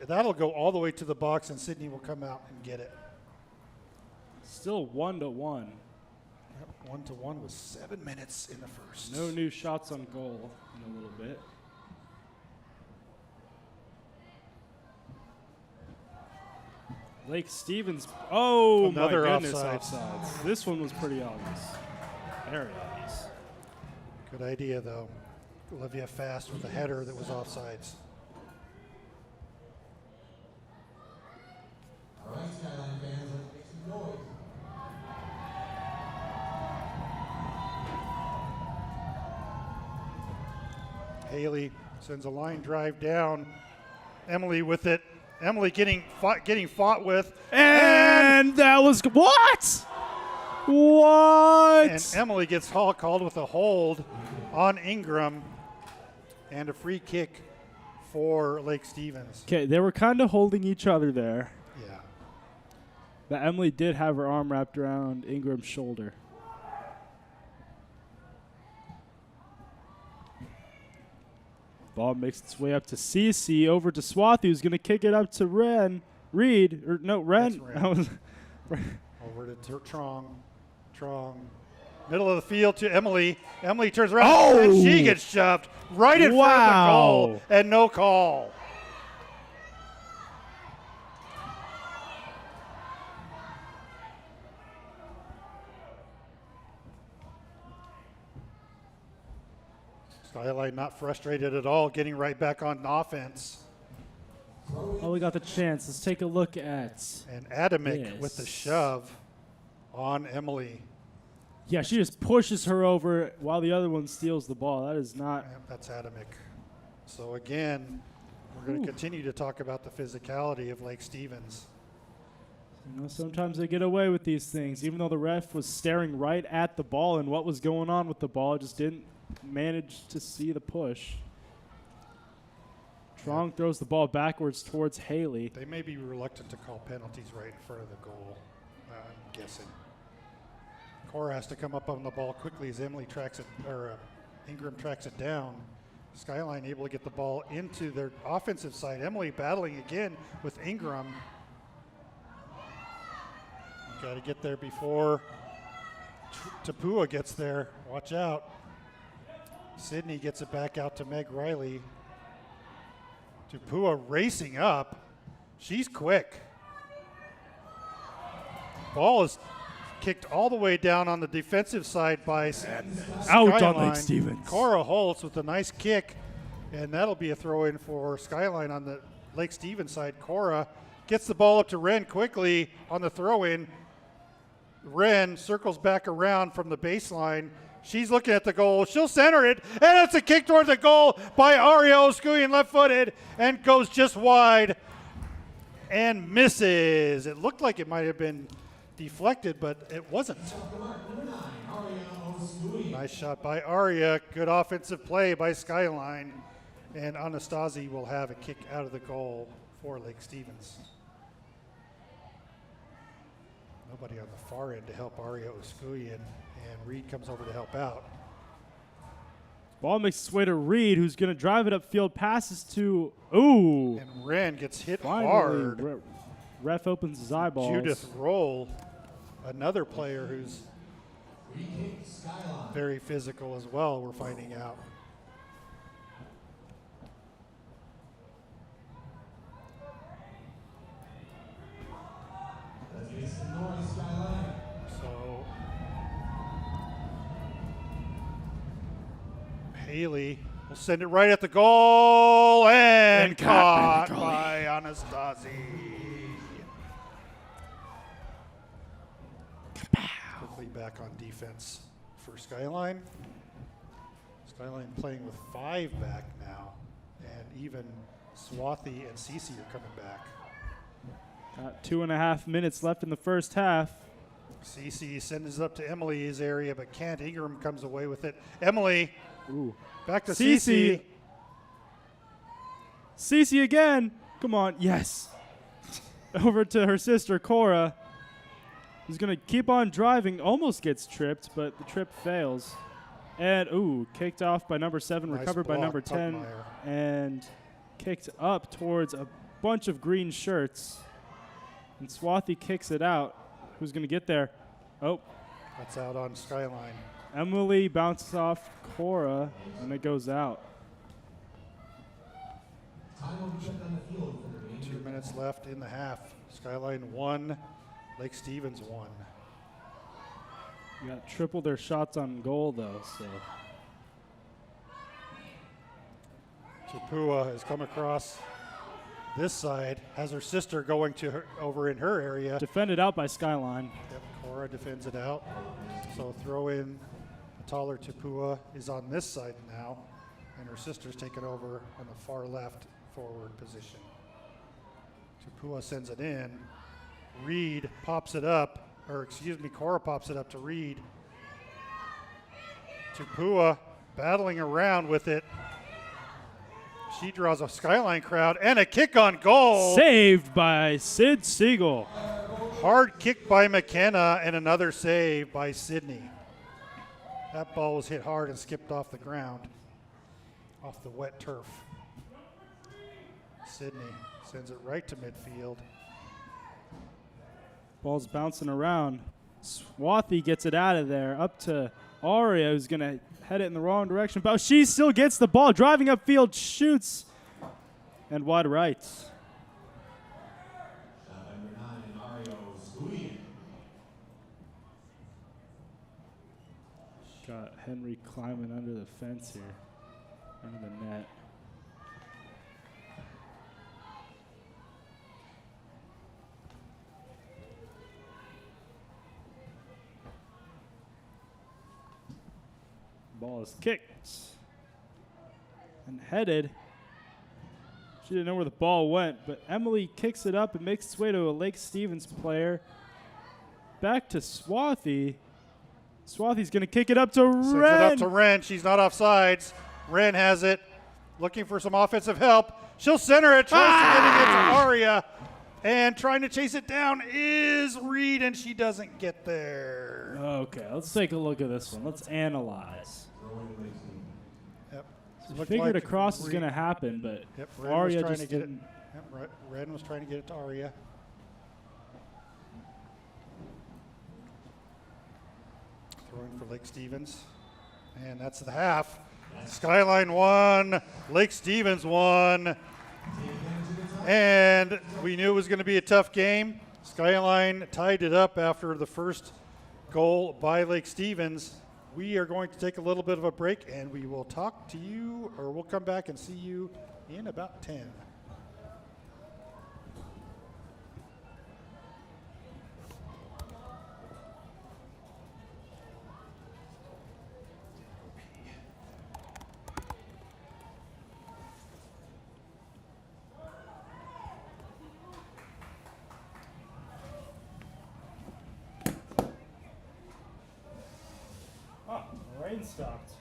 that'll go all the way to the box, and Sydney will come out and get it. Still 1-1. 1-1 with 7 minutes in the first. No new shots on goal in a little bit. Lake Stevens. Oh, Another my goodness, offsides. offsides. This one was pretty obvious. Very obvious. Good idea, though. Olivia Fast with a header that was offsides. All right, Skyline fans, let's make some noise. Haley sends a line drive down. Emily with it. Emily getting fought with. And that was what? What? And Emily gets called with a hold on Ingram and a free kick for Lake Stevens. Okay, they were kind of holding each other there. Yeah. But Emily did have her arm wrapped around Ingram's shoulder. Ball makes its way up to Cece, over to Swathi, who's going to kick it up to Ren. Ren. That's Ren. Over to Trong. Middle of the field to Emily. Emily turns around and she gets shoved right in front of the goal and no call. Skyline not frustrated at all, getting right back on offense. Oh, we got the chance. Let's take a look at. And Adamic with the shove on Emily. Yeah, she just pushes her over while the other one steals the ball. That is not. Yep, that's Adamic. So again, we're going to continue to talk about the physicality of Lake Stevens. You know, sometimes they get away with these things. Even though the ref was staring right at the ball and what was going on with the ball, just didn't manage to see the push. Trong throws the ball backwards towards Haley. They may be reluctant to call penalties right in front of the goal, I'm guessing. Cora has to come up on the ball quickly as Emily tracks it, or Ingram tracks it down. Skyline able to get the ball into their offensive side. Emily battling again with Ingram. Got to get there before Tapua gets there. Watch out. Sydney gets it back out to Meg Riley. Tapua racing up. She's quick. Ball is kicked all the way down on the defensive side by out on Skyline. Lake Stevens. Cora Holtz with a nice kick, and that'll be a throw-in for Skyline on the Lake Stevens side. Cora gets the ball up to Wren quickly on the throw-in. Wren circles back around from the baseline. She's looking at the goal. She'll center it, and it's a kick towards the goal by Aria Oskuian, left-footed, and goes just wide and misses. It looked like it might have been deflected, but it wasn't. Nice shot by Aria. Good offensive play by Skyline. And Anastasi will have a kick out of the goal for Lake Stevens. Nobody on the far end to help Aria Oskuian, and Reed comes over to help out. Ball makes its way to Reed, who's going to drive it upfield, passes to, ooh. And Wren gets hit Finally, hard. Ref opens his eyeballs. Judith Roll, another player who's very physical as well, we're finding out. So Haley will send it right at the goal and caught by Anastasi. Quickly back on defense for Skyline. Skyline playing with 5 back now, and even Swathi and Cece are coming back. Got 2.5 minutes left in the first half. Cece sends it up to Emily's area, but can't. Ingram comes away with it. Emily, Ooh. back to Cece. Cece. Cece again. Come on. Yes. Over to her sister, Cora, who's going to keep on driving. Almost gets tripped, but the trip fails. And, ooh, kicked off by number 7, Nice recovered by block, number 10, Puckmeyer. and kicked up towards a bunch of green shirts. And Swathi kicks it out. Who's going to get there? Oh, That's out on Skyline. Emily bounces off Cora, and it goes out. 2 minutes left in the half. Skyline 1, Lake Stevens 1. You got triple their shots on goal, though, so. Tapua has come across this side, has her sister going to her over in her area. Defended out by Skyline. Yep, Cora defends it out. So throw in a taller Tapua is on this side now, and her sister's taken over on the far left forward position. Tapua sends it in. Reed pops it up, or excuse me, Cora pops it up to Reed. Tapua battling around with it. She draws a Skyline crowd and a kick on goal. Saved by Sid Siegel. Hard kick by McKenna and another save by Sydney. That ball was hit hard and skipped off the ground, off the wet turf. Sydney sends it right to midfield. Ball's bouncing around. Swathi gets it out of there, up to Aria, who's going to head it in the wrong direction. But she still gets the ball, driving upfield, shoots, and wide right. Got Henry climbing under the fence here, under the net. Ball is kicked and headed. She didn't know where the ball went, but Emily kicks it up and makes its way to a Lake Stevens player. Back to Swathi. Swathi's going to kick it up to Sends Wren. it up to Wren. She's not offsides. Wren has it, looking for some offensive help. She'll center it, tries to get it into Aria, and trying to chase it down is Reed, and she doesn't get there. Okay, let's take a look at this one. Let's analyze. Yep. I figured a cross was going to happen, but Yep, Wren was Aria trying just to get it. didn't. Yep, Wren was trying to get it to Aria. Throwing for Lake Stevens. And that's the half. Skyline 1, Lake Stevens 1. And we knew it was going to be a tough game. Skyline tied it up after the first goal by Lake Stevens. We are going to take a little bit of a break, and we will talk to you, or we'll come back and see you in about 10. Rain stopped.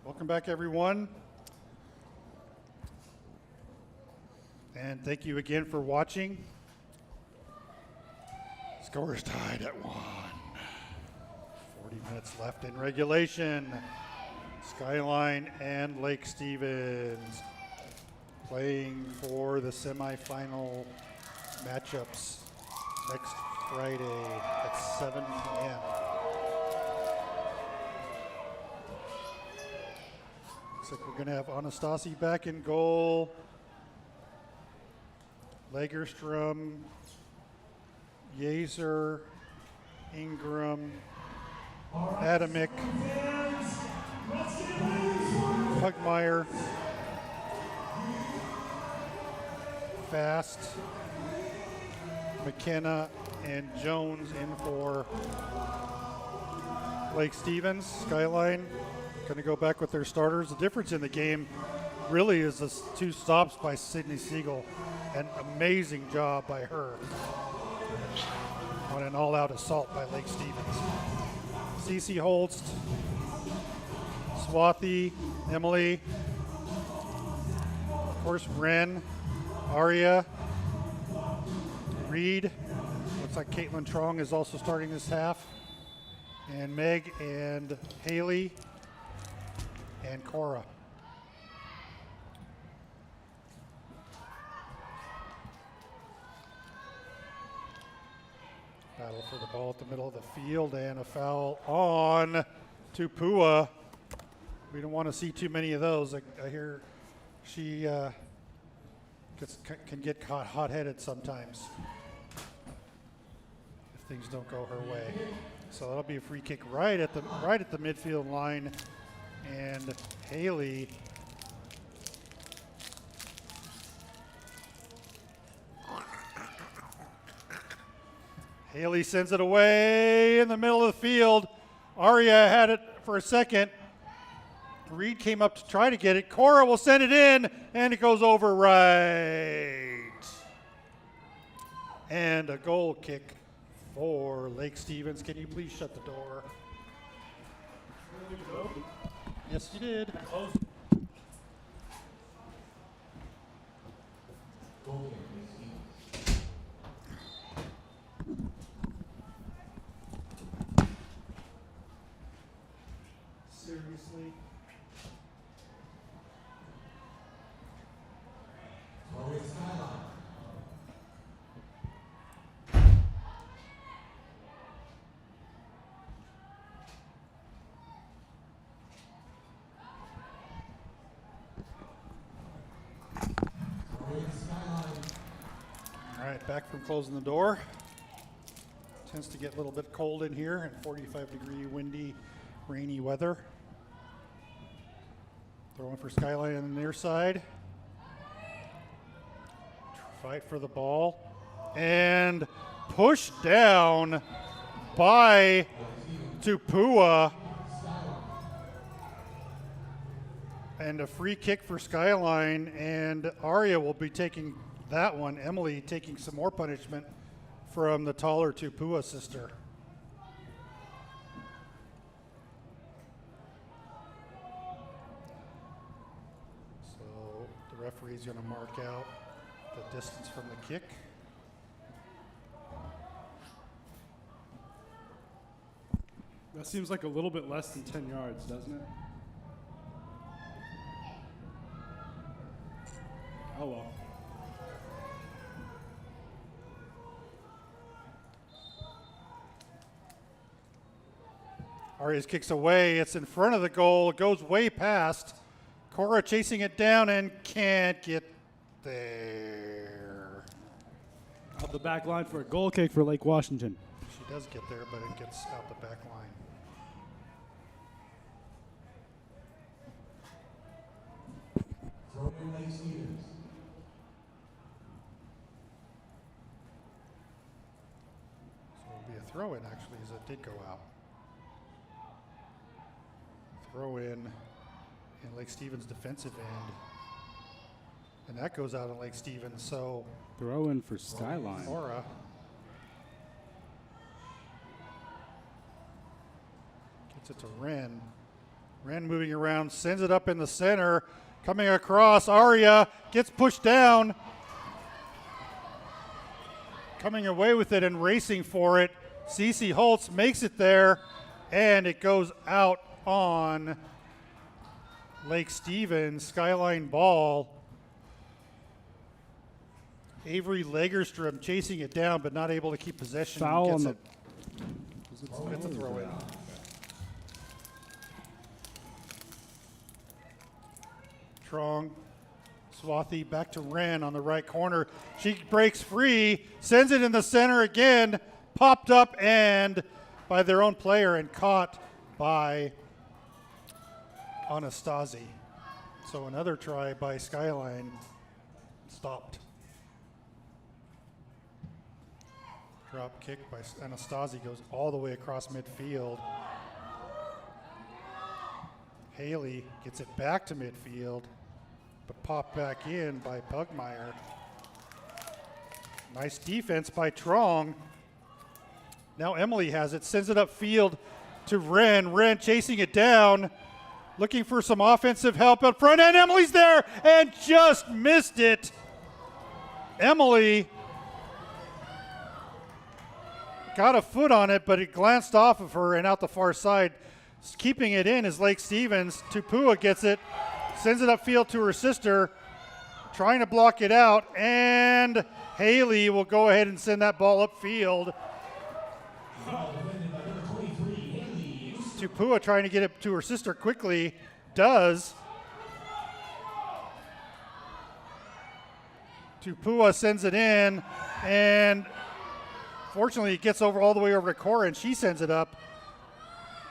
Welcome back, everyone. And thank you again for watching. Score is tied at 1. 40 minutes left in regulation. Skyline and Lake Stevens playing for the semifinal matchups next Friday at 7 p.m. Looks like we're going to have Anastasi back in goal. Lagerstrom, Yazer, Ingram, Adamick, Pugmire, Fast, McKenna, and Jones in for Lake Stevens. Skyline going to go back with their starters. The difference in the game really is the 2 stops by Sydney Siegel. An amazing job by her on an all-out assault by Lake Stevens. Cece Holst, Swathi, Emily, of course Ren, Aria, Reed. Looks like Caitlin Trong is also starting this half. And Meg and Haley and Cora. Battle for the ball at the middle of the field and a foul on Tupua. We don't want to see too many of those. I hear she can get caught hot-headed sometimes if things don't go her way. So that'll be a free kick right at the midfield line, and Haley sends it away in the middle of the field. Aria had it for a second. Reed came up to try to get it. Cora will send it in, and it goes over right. And a goal kick for Lake Stevens. Can you please shut the door? Yes, you did. Seriously? All right, back from closing the door. Tends to get a little bit cold in here and 45-degree windy, rainy weather. Throwing for Skyline on the near side. Fight for the ball. And pushed down by Tupua. And a free kick for Skyline. And Aria will be taking that one. Emily taking some more punishment from the taller Tupua sister. The referee's going to mark out the distance from the kick. That seems like a little bit less than 10 yards, doesn't it? Oh well. Arias kicks away. It's in front of the goal. It goes way past. Cora chasing it down and can't get there. Out the back line for a goal kick for Lake Washington. She does get there, but it gets out the back line. Throw in Lake Stevens. So it'll be a throw-in, actually, as it did go out. Throw-in Lake Stevens' defensive end. And that goes out of Lake Stevens, so... Throw in for Skyline. Cora. Gets it to Ren. Ren moving around, sends it up in the center. Coming across, Aria gets pushed down. Coming away with it and racing for it. Cece Holtz makes it there, and it goes out on Lake Stevens. Skyline ball. Avery Lagerstrom chasing it down, but not able to keep possession. Foul on the. It's a throw in. Trong, Swathi back to Ren on the right corner. She breaks free, sends it in the center again, popped up and by their own player and caught by Anastasi. So another try by Skyline stopped. Drop kick by Anastasi goes all the way across midfield. Haley gets it back to midfield, but popped back in by Pugmire. Nice defense by Trong. Now Emily has it, sends it upfield to Ren. Ren chasing it down, looking for some offensive help up front, and Emily's there and just missed it. Emily got a foot on it, but it glanced off of her and out the far side. Keeping it in is Lake Stevens. Tupua gets it, sends it upfield to her sister, trying to block it out, and Haley will go ahead and send that ball upfield. Tupua trying to get it to her sister quickly, does. Tupua sends it in, and fortunately it gets over all the way over to Cora, and she sends it up.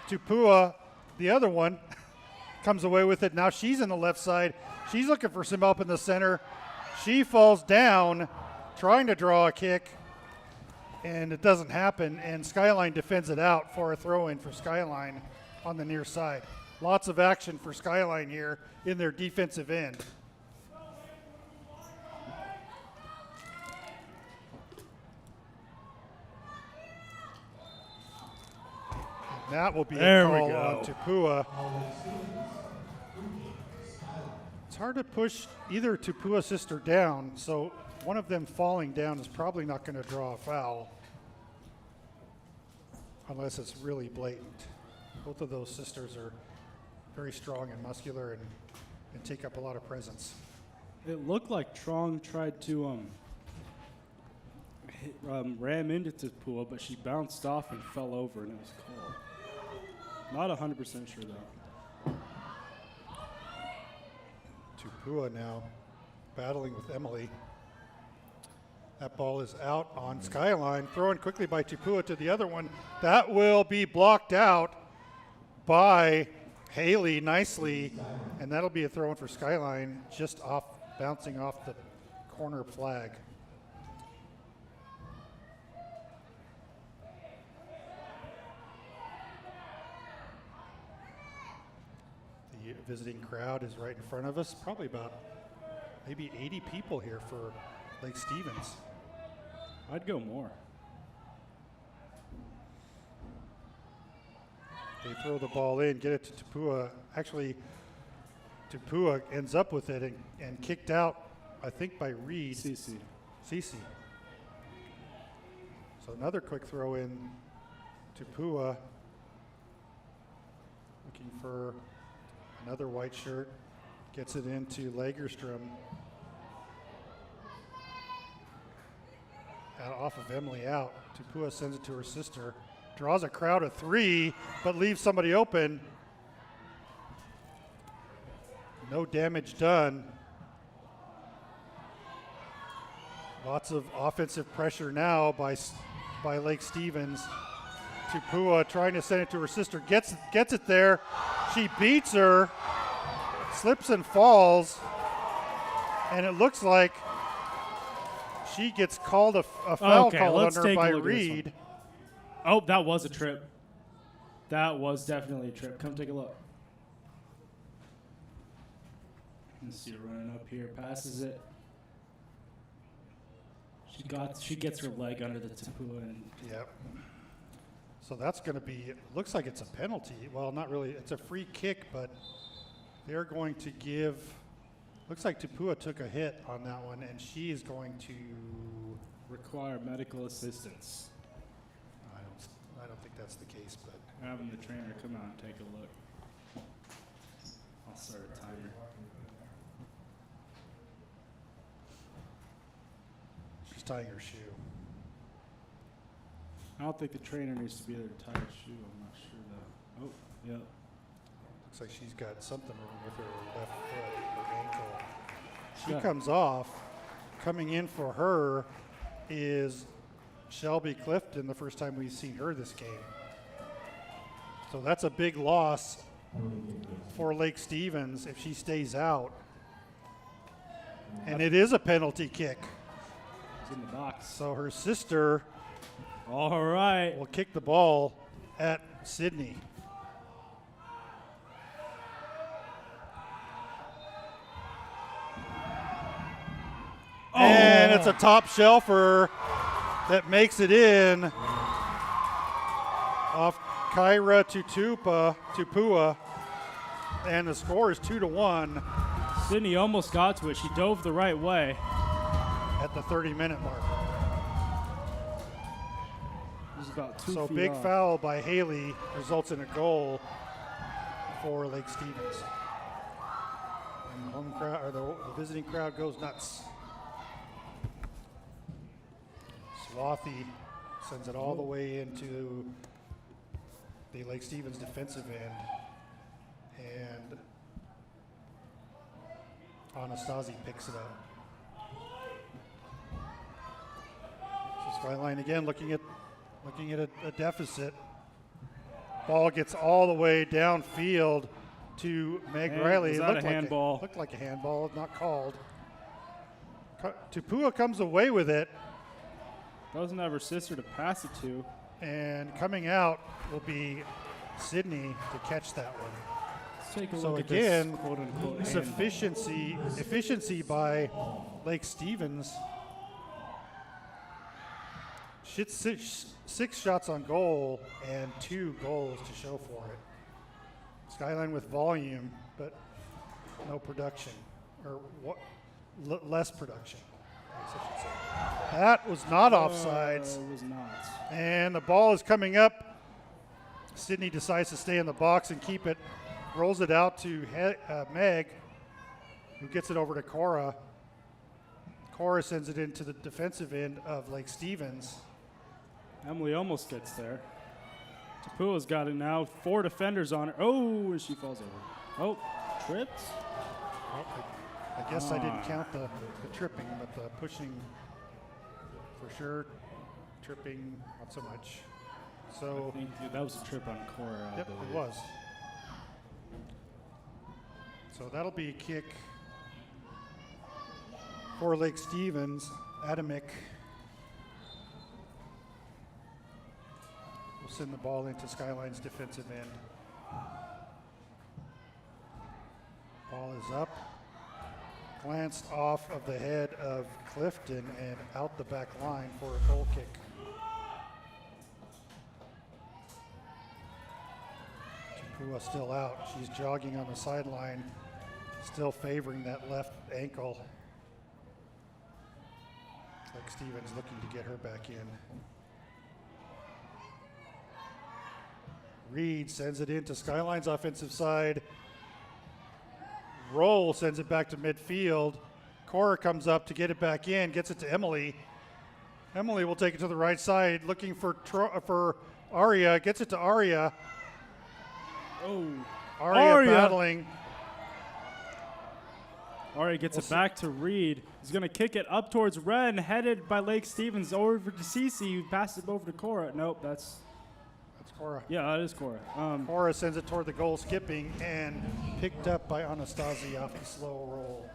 Tupua, the other one, comes away with it. Now she's in the left side. She's looking for some help in the center. She falls down, trying to draw a kick, and it doesn't happen, and Skyline defends it out for a throw-in for Skyline on the near side. Lots of action for Skyline here in their defensive end. And that will be a call on Tupua. It's hard to push either Tupua's sister down, so one of them falling down is probably not going to draw a foul unless it's really blatant. Both of those sisters are very strong and muscular and take up a lot of presence. It looked like Trong tried to ram into Tupua, but she bounced off and fell over, and it was called. Not 100% sure though. Tupua now battling with Emily. That ball is out on Skyline. Thrown quickly by Tupua to the other one. That will be blocked out by Haley nicely, and that'll be a throw in for Skyline, just off, bouncing off the corner flag. The visiting crowd is right in front of us, probably about maybe 80 people here for Lake Stevens. I'd go more. They throw the ball in, get it to Tupua. Actually, Tupua ends up with it and kicked out, I think, by Reed. Cece. So another quick throw in. Tupua looking for another white shirt. Gets it into Lagerstrom. Off of Emily out. Tupua sends it to her sister. Draws a crowd of three, but leaves somebody open. No damage done. Lots of offensive pressure now by Lake Stevens. Tupua trying to send it to her sister. Gets it there. She beats her. Slips and falls. And it looks like she gets called a foul called on her by Reed. Oh, that was a trip. That was definitely a trip. Come take a look. Let's see her running up here. Passes it. She gets her leg under the Tupua. Yep. So that's going to be, it looks like it's a penalty. Well, not really. It's a free kick, but they're going to give, looks like Tupua took a hit on that one, and she is going to require medical assistance. I don't think that's the case, but Having the trainer come out and take a look. I'll start a timer. she's tying her shoe. I don't think the trainer needs to be there to tie her shoe. I'm not sure though. Oh, yeah. Looks like she's got something wrong with her left foot, her ankle. She Yeah. comes off. Coming in for her is Shelby Clifton, the first time we've seen her this game. So that's a big loss for Lake Stevens if she stays out. And it is a penalty kick. It's in the box. So her sister All right. will kick the ball at Sydney. And it's a top shelfer that makes it in off Kyra Tupua, and the score is 2-1 Sydney almost got to it. She dove the right way. at the 30-minute mark. It was about 2 So feet big off. foul by Haley results in a goal for Lake Stevens. And the home crowd, or the visiting crowd goes nuts. Swathy sends it all the way into the Lake Stevens defensive end, and Anastasi picks it up. So Skyline again looking at a deficit. Ball gets all the way downfield to Meg And Riley. was It that a looked like handball? looked like a handball, not called. Tupua comes away with it, Doesn't have her sister to pass it to. and coming out will be Sydney to catch that one. Let's take a So look again, at this quote-unquote This handball. efficiency by Lake Stevens. Shit, six shots on goal and 2 goals to show for it. Skyline with volume, but no production, or what? Less production, I guess I should say. That was not offsides, It was not. and the ball is coming up. Sydney decides to stay in the box and keep it. Rolls it out to Meg, who gets it over to Cora. Cora sends it into the defensive end of Lake Stevens. Emily almost gets there. Tapua's got it now. 4 defenders on her. Oh, and she falls over. Oh, tripped. Well, I guess I didn't count the tripping, but the pushing for sure. Tripping, not so much. So, I think that was a trip on Cora. I yep, believe. it was. So that'll be a kick for Lake Stevens. Adamick will send the ball into Skyline's defensive end. Ball is up, glanced off of the head of Clifton and out the back line for a goal kick. Tupua still out. She's jogging on the sideline, still favoring that left ankle. Like Stevens looking to get her back in. Reed sends it into Skyline's offensive side. Roll sends it back to midfield. Cora comes up to get it back in, gets it to Emily. Emily will take it to the right side, looking for Aria. Gets it to Aria. Oh, Aria battling. Aria gets it back to Reed. He's going to kick it up towards Ren, headed by Lake Stevens over to Cece, who passed it over to Cora. Nope, that's Cora. Yeah, that is Cora. Cora sends it toward the goal skipping and picked up by Anastasi off the slow roll.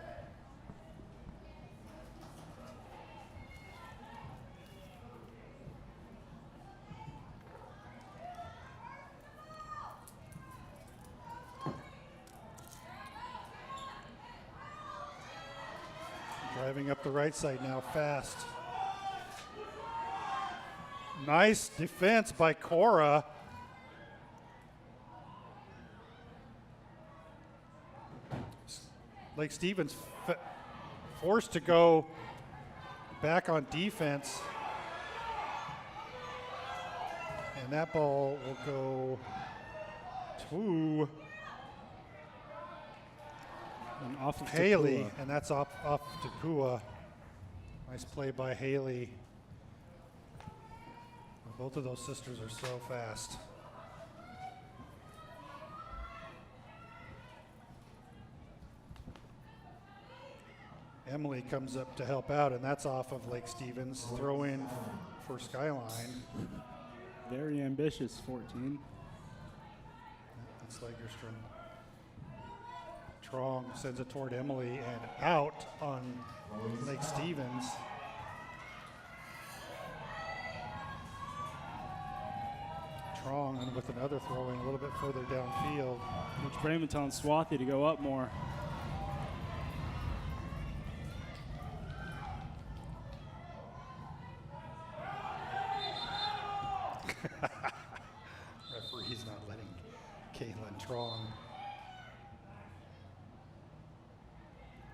Driving up the right side now, fast. Nice defense by Cora. Lake Stevens forced to go back on defense. And that ball will go to And off of Haley, Tapua. and that's off to Pua. Nice play by Haley. Both of those sisters are so fast. Emily comes up to help out, and that's off of Lake Stevens. Throw in for Skyline. Very ambitious, 14. That's Lagerstrom. Trong sends it toward Emily and out on Lake Stevens. Trong and with another throw in a little bit further downfield. Coach Brayman telling Swathi to go up more. Referee's not letting Caitlin Trong.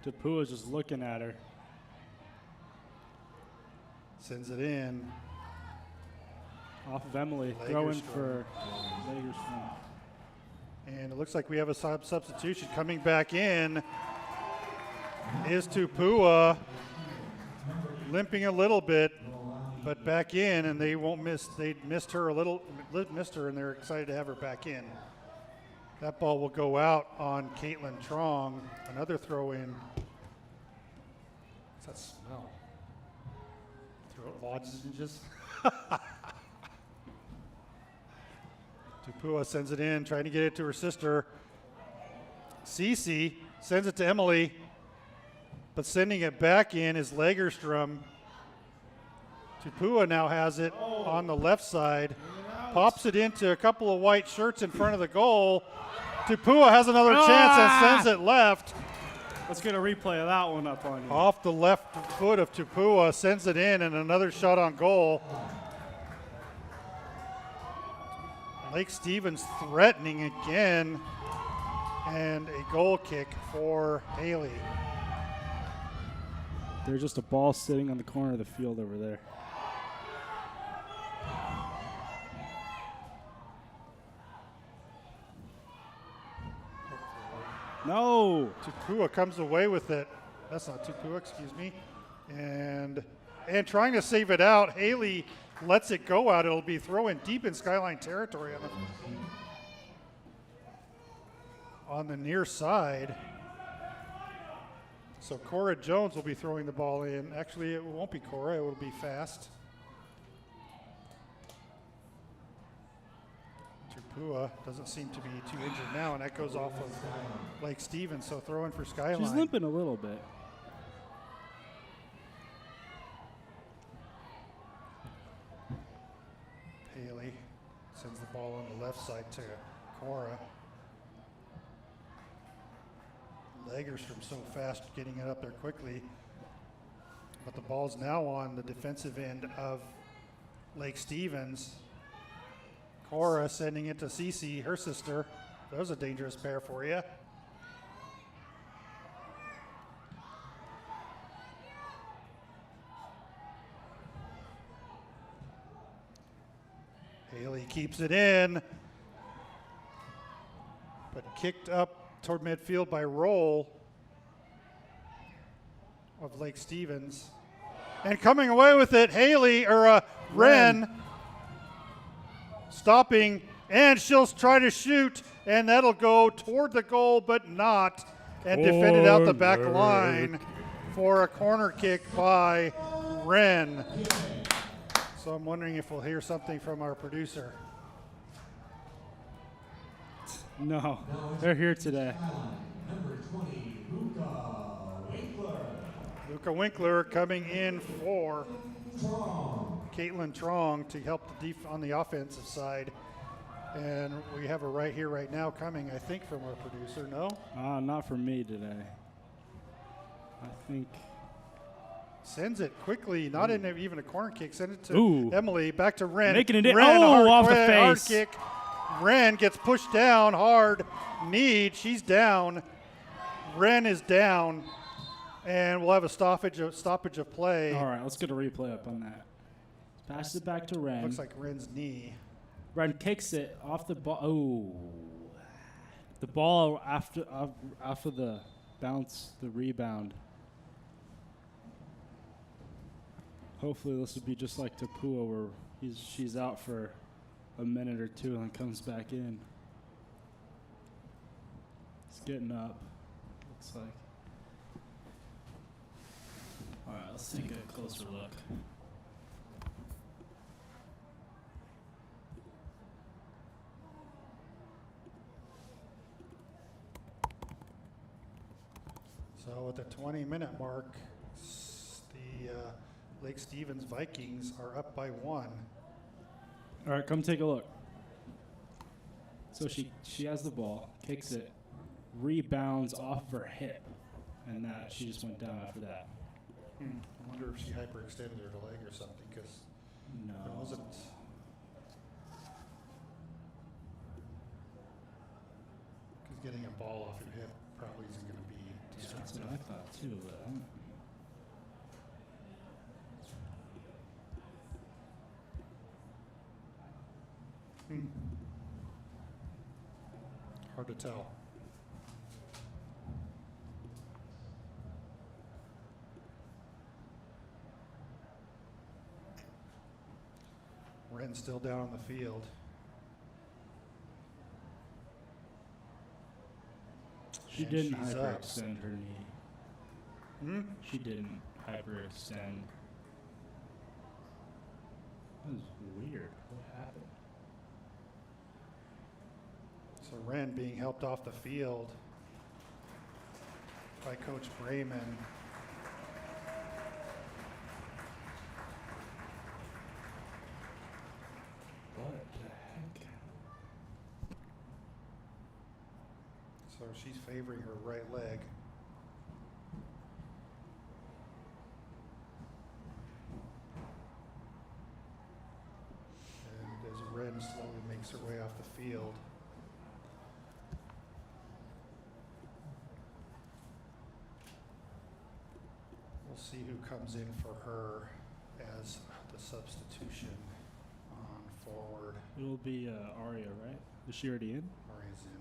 Tapua's just looking at her. Sends it in. Off of Emily, throwing for Lagerstrom. And it looks like we have a substitution coming back in. Is Tupua limping a little bit, but back in, and they won't miss. They missed her a little, missed her, and they're excited to have her back in. That ball will go out on Caitlin Trong. Another throw in. What's that smell? Throat lozenges. Tupua sends it in, trying to get it to her sister. Cece sends it to Emily, but sending it back in is Lagerstrom. Tupua now has it on the left side, pops it into a couple of white shirts in front of the goal. Tupua has another chance and sends it left. Let's get a replay of that one up on you. Off the left foot of Tupua, sends it in, and another shot on goal. Lake Stevens threatening again, and a goal kick for Haley. There's just a ball sitting on the corner of the field over there. No! Tupua comes away with it. That's not Tupua, excuse me. And trying to save it out, Haley lets it go out. It'll be throw-in deep in Skyline territory on the near side. So Cora Jones will be throwing the ball in. Actually, it won't be Cora. It will be Fast. Tupua doesn't seem to be too injured now, and that goes off of Lake Stevens. So throw in for Skyline. She's limping a little bit. Haley sends the ball on the left side to Cora. Lagerstrom so fast getting it up there quickly. But the ball's now on the defensive end of Lake Stevens. Cora sending it to Cece, her sister. That was a dangerous pair for you. Haley keeps it in, but kicked up toward midfield by Roll of Lake Stevens. And coming away with it, Haley, or Wren, stopping, and she'll try to shoot, and that'll go toward the goal, but not, and defended out the back line for a corner kick by Wren. So I'm wondering if we'll hear something from our producer. No, they're here today. Number 20, Luca Winkler. Luca Winkler coming in for Strong. Caitlin Trong to help on the offensive side. And we have her right here, right now, coming, I think, from our producer, no? Not for me today. I think Sends it quickly, not in even a corner kick. Send it to Ooh. Emily. Back to Ren. Making it in. Ren, Oh, off the hard face. kick. Ren gets pushed down hard. Need. She's down. Ren is down. And we'll have a stoppage of play. All right, let's get a replay up on that. Pass it back to Ren. Looks like Ren's knee. Ren kicks it off the ball. Oh. The ball after the bounce, the rebound. Hopefully this will be just like Tapua where she's out for a minute or two and comes back in. It's getting up, looks like. All right, let's take a closer look. So at the 20-minute mark, the Lake Stevens Vikings are up by 1. All right, come take a look. So she has the ball, kicks it, rebounds off of her hip, and that she just went down after that. I wonder if she hyperextended her leg or something, because No. it wasn't. Because getting a ball off your hip probably isn't going to be Yeah, that's destructive. what I thought too. But I don't. Hard to tell. Ren's still down on the field. She And didn't she's up. hyperextend her knee. She didn't hyperextend. That was weird. What happened? So Ren being helped off the field by Coach Brayman. What the heck? So she's favoring her right leg. And as Ren slowly makes her way off the field. We'll see who comes in for her as the substitution on forward. It'll be Aria, right? Is she already in? Aria's in.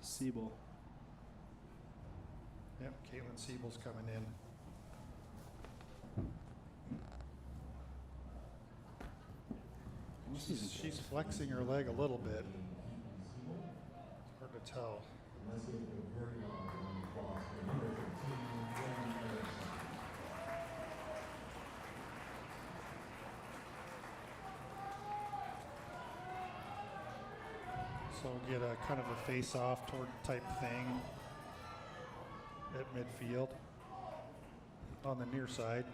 Siebel. Yep, Caitlin Siebel's coming in. She's flexing her leg a little bit. It's hard to tell. So we'll get a kind of a face-off toward type thing at midfield on the near side.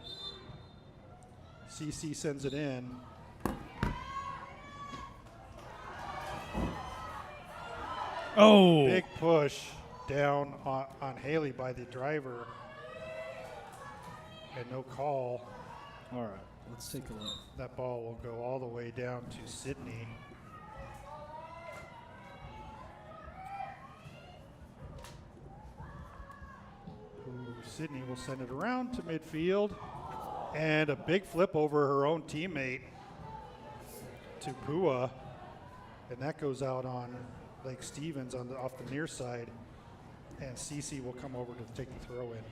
CC sends it in. Oh! Big push down on Haley by the driver. And no call. All right, let's take a look. That ball will go all the way down to Sydney. Sydney will send it around to midfield. And a big flip over her own teammate to Pua. And that goes out on Lake Stevens off the near side. And Cece will come over to take the throw in.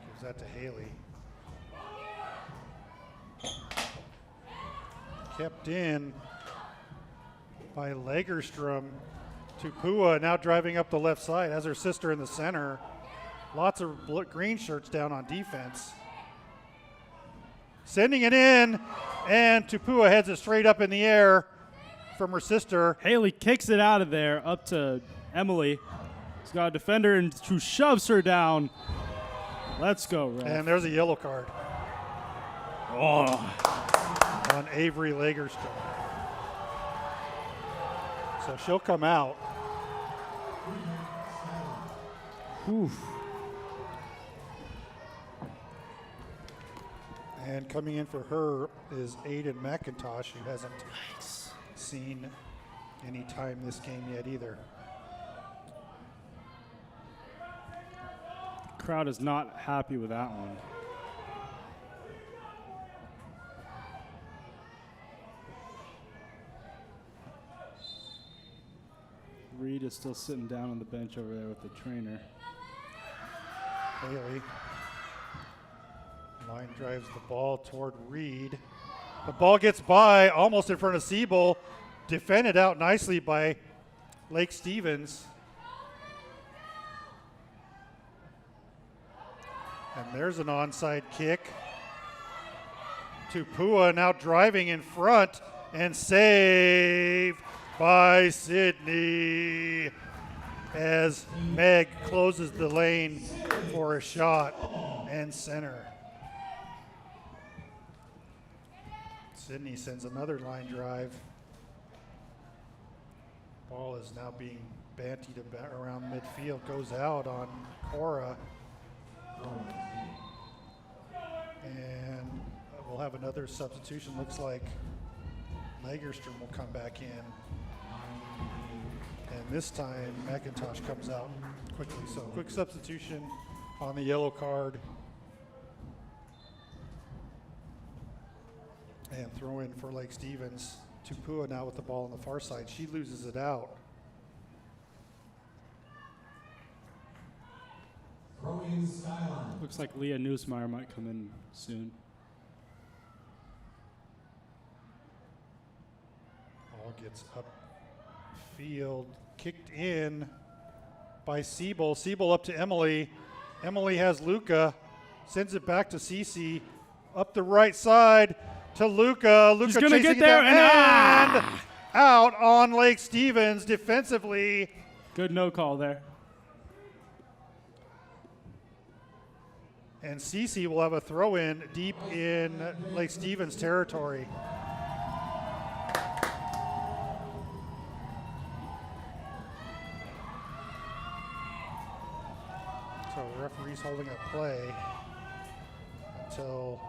Gives that to Haley. Kept in by Lagerstrom to Pua, now driving up the left side, has her sister in the center. Lots of green shirts down on defense. Sending it in, and Tupua heads it straight up in the air from her sister. Haley kicks it out of there up to Emily. She's got a defender and who shoves her down. Let's go, Ref. And there's a yellow card on Avery Lagerstrom. So she'll come out. Oof. And coming in for her is Aiden McIntosh, who hasn't seen any time this game yet either. Crowd is not happy with that one. Reed is still sitting down on the bench over there with the trainer. Haley line drives the ball toward Reed. The ball gets by almost in front of Siebel, defended out nicely by Lake Stevens. And there's an onside kick. Tupua now driving in front and saved by Sydney as Meg closes the lane for a shot and center. Sydney sends another line drive. Ball is now being bantied around midfield, goes out on Cora. And we'll have another substitution. Looks like Lagerstrom will come back in. And this time, McIntosh comes out quickly. So quick substitution on the yellow card. And throw in for Lake Stevens. Tupua now with the ball on the far side. She loses it out. Throwing Skyline. Looks like Leah Neusmeyer might come in soon. Ball gets upfield, kicked in by Siebel. Siebel up to Emily. Emily has Luca, sends it back to Cece, up the right side to Luca. Luca She's gonna chasing get there it down and out on Lake Stevens defensively. Good no call there. And Cece will have a throw in deep in Lake Stevens territory. So the referee's holding a play until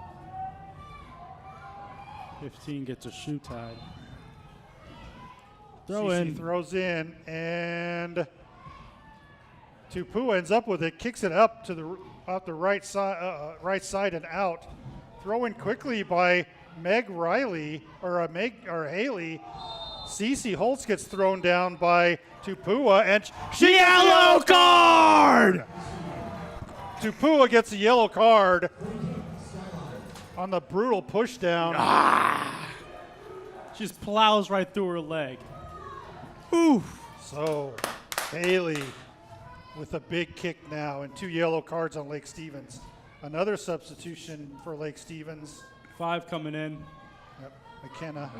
15 gets a shoe tied. Throw Cece in. throws in, and Tupua ends up with it, kicks it up to the right side and out. Throw in quickly by Meg Riley or Haley. Cece Holtz gets thrown down by Tupua, and she Yellow card! Tupua gets a yellow card on the brutal push down. She just plows right through her leg. Oof. So Haley with a big kick now and 2 yellow cards on Lake Stevens. Another substitution for Lake Stevens. 5 coming in. Yep, McKenna.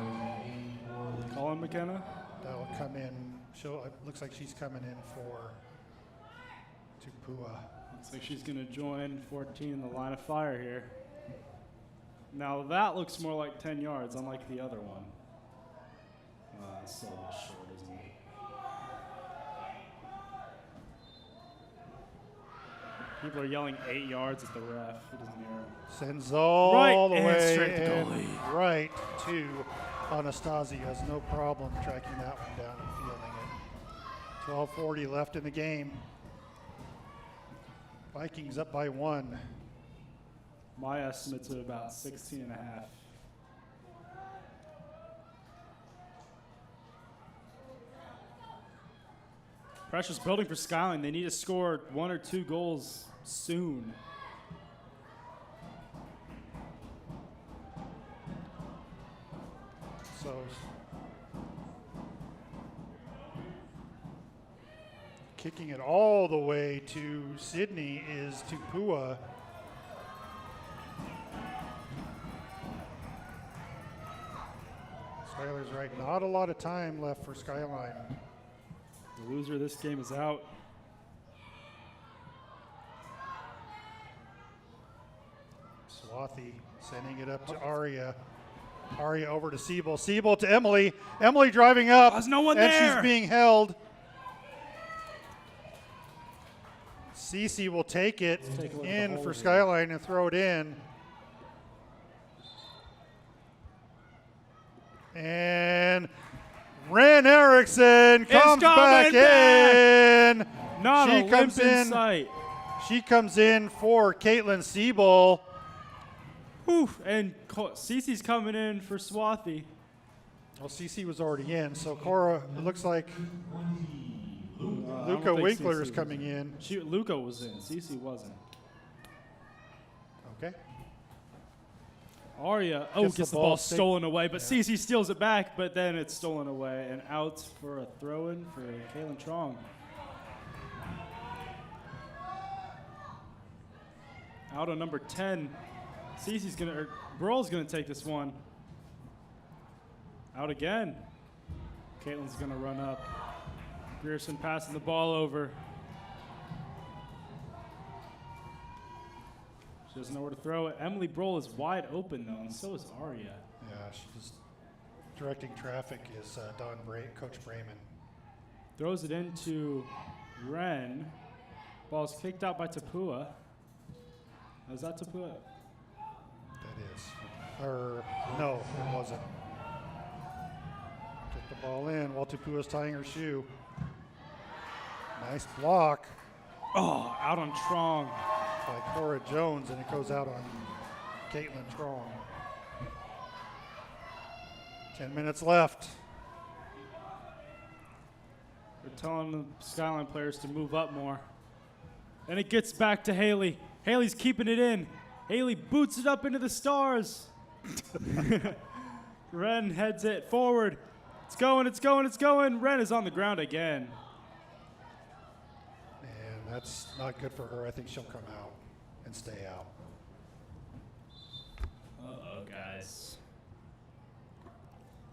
Colin McKenna. That will come in. It looks like she's coming in for Tupua. Looks like she's going to join 14 in the line of fire here. Now that looks more like 10 yards, unlike the other one. It's still a little short, isn't it? People are yelling 8 yards at the ref. He doesn't hear him. Sends all Right, the and way straight to and goalie. right to Anastasia. Has no problem tracking that one down and fielding it. 12:40 left in the game. Vikings up by 1. My estimate's at about 16 and a half. Pressure's building for Skyline. They need to score 1 or 2 goals soon. So kicking it all the way to Sydney is Tupua. Skyler's right. Not a lot of time left for Skyline. The loser of this game is out. Swathy sending it up to Aria. Aria over to Siebel. Siebel to Emily. Emily driving up. There's no one and there. She's being held. Cece will take it Take a look at the in hole for here. Skyline and throw it in. And Ren Erickson comes back coming in. Not She a comes limp in in. sight. She comes in for Caitlin Siebel. Whew. And Cece's coming in for Swathi. Well, CC was already in, so Cora, it looks like I don't Luca think Winkler Cece is coming in. Luca was in. Cece wasn't. Okay. Arya, Gets gets the the ball ball stolen away, but Cece steals it back, but then it's stolen away and out for a throw-in for Kaylin Trong. Out on number 10. Burrell's gonna take this one. Out again. Caitlin's gonna run up. Grierson passing the ball over. She doesn't know where to throw it. Emily Broll is wide open though, and so is Arya. Yeah, she just directing traffic is Coach Brayman. Throws it into Ren. Ball's kicked out by Tapua. Is that Tapua? That is. Or, no, it wasn't. Get the ball in while Tupua's tying her shoe. Nice block Oh, out on Trong. by Cora Jones, and it goes out on Caitlin Trong. 10 minutes left. They're telling the Skyline players to move up more. And it gets back to Haley. Haley's keeping it in. Haley boots it up into the stars. Ren heads it forward. It's going, it's going, it's going. Ren is on the ground again. And that's not good for her. I think she'll come out and stay out. Uh-oh, guys.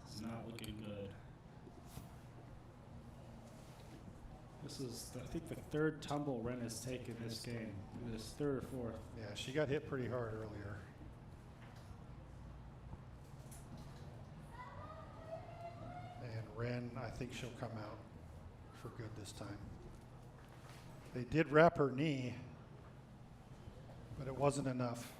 It's not looking good. This is, I think, the third tumble Ren has taken this game. This third or fourth. Yeah, she got hit pretty hard earlier. And Ren, I think she'll come out for good this time. They did wrap her knee, but it wasn't enough.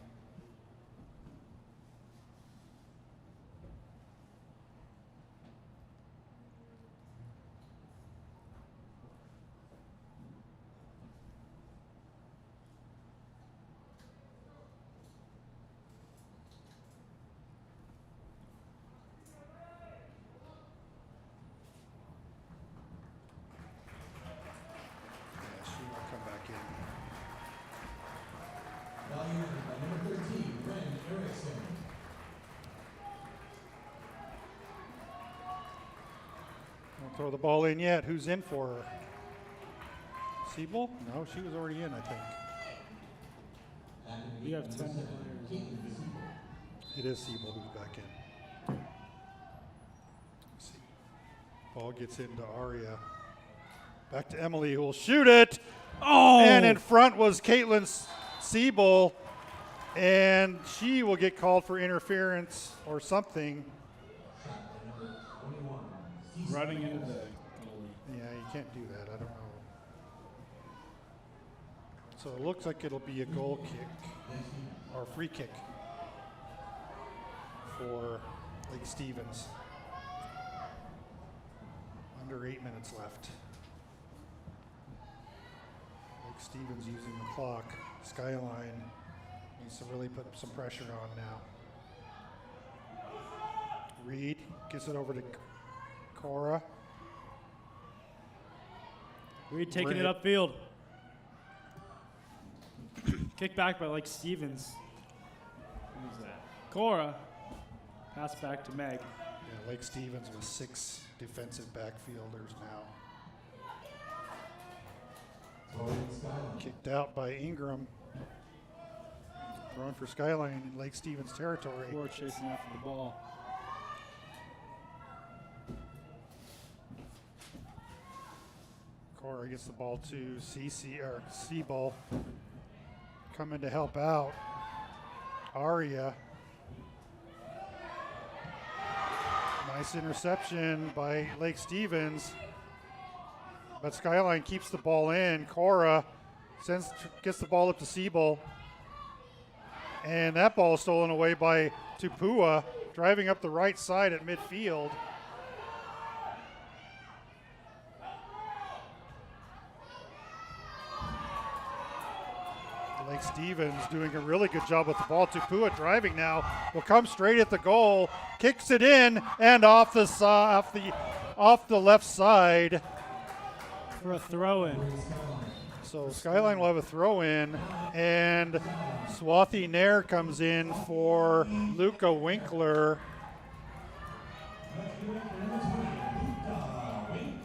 Yeah, she will come back in. Valued by number 13, Ren Erickson. Don't throw the ball in yet. Who's in for her? Siebel? No, she was already in, I think. We have 10 players. It is Siebel who's back in. Let's see. Ball gets into Aria. Back to Emily, who will shoot it. Oh! And in front was Caitlin Siebel. And she will get called for interference or something. Running into the goalie. Yeah, you can't do that. I don't know. So it looks like it'll be a goal kick or free kick for Lake Stevens. Under 8 minutes left. Lake Stevens using the clock. Skyline needs to really put some pressure on now. Reed gets it over to Cora. Reed taking it upfield. Kick back by Lake Stevens. Who's that? Cora. Pass back to Meg. Yeah, Lake Stevens with 6 defensive backfielders now. Kicked out by Ingram. Throwing for Skyline in Lake Stevens territory. Cora chasing after the ball. Cora gets the ball to Siebel. Coming to help out. Aria. Nice interception by Lake Stevens. But Skyline keeps the ball in. Cora Gets the ball up to Siebel. And that ball is stolen away by Tupua, driving up the right side at midfield. Lake Stevens doing a really good job with the ball. Tupua driving now, will come straight at the goal, kicks it in, and off the left side for a throw-in. So Skyline will have a throw-in, and Swathi Nair comes in for Luca Winkler.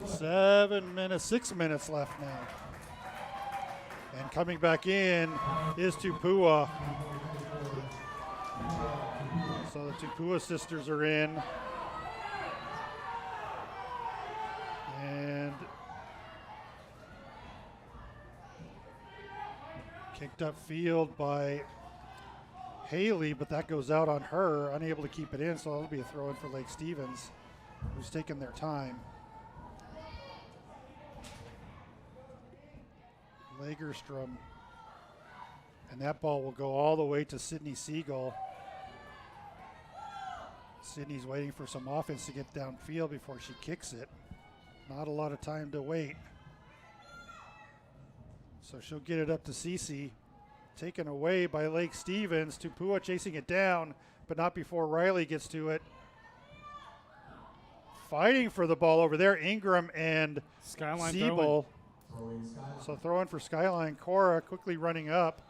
6 minutes left now. And coming back in is Tupua. So the Tupua sisters are in. And kicked up field by Haley, but that goes out on her, unable to keep it in, so it'll be a throw-in for Lake Stevens, who's taking their time. Lagerstrom. And that ball will go all the way to Sydney Siegel. Sydney's waiting for some offense to get downfield before she kicks it. Not a lot of time to wait. So she'll get it up to Cece. Taken away by Lake Stevens. Tupua chasing it down, but not before Riley gets to it. Fighting for the ball over there, Ingram and Skyline Siebel. So throw in for Skyline. Cora quickly running up.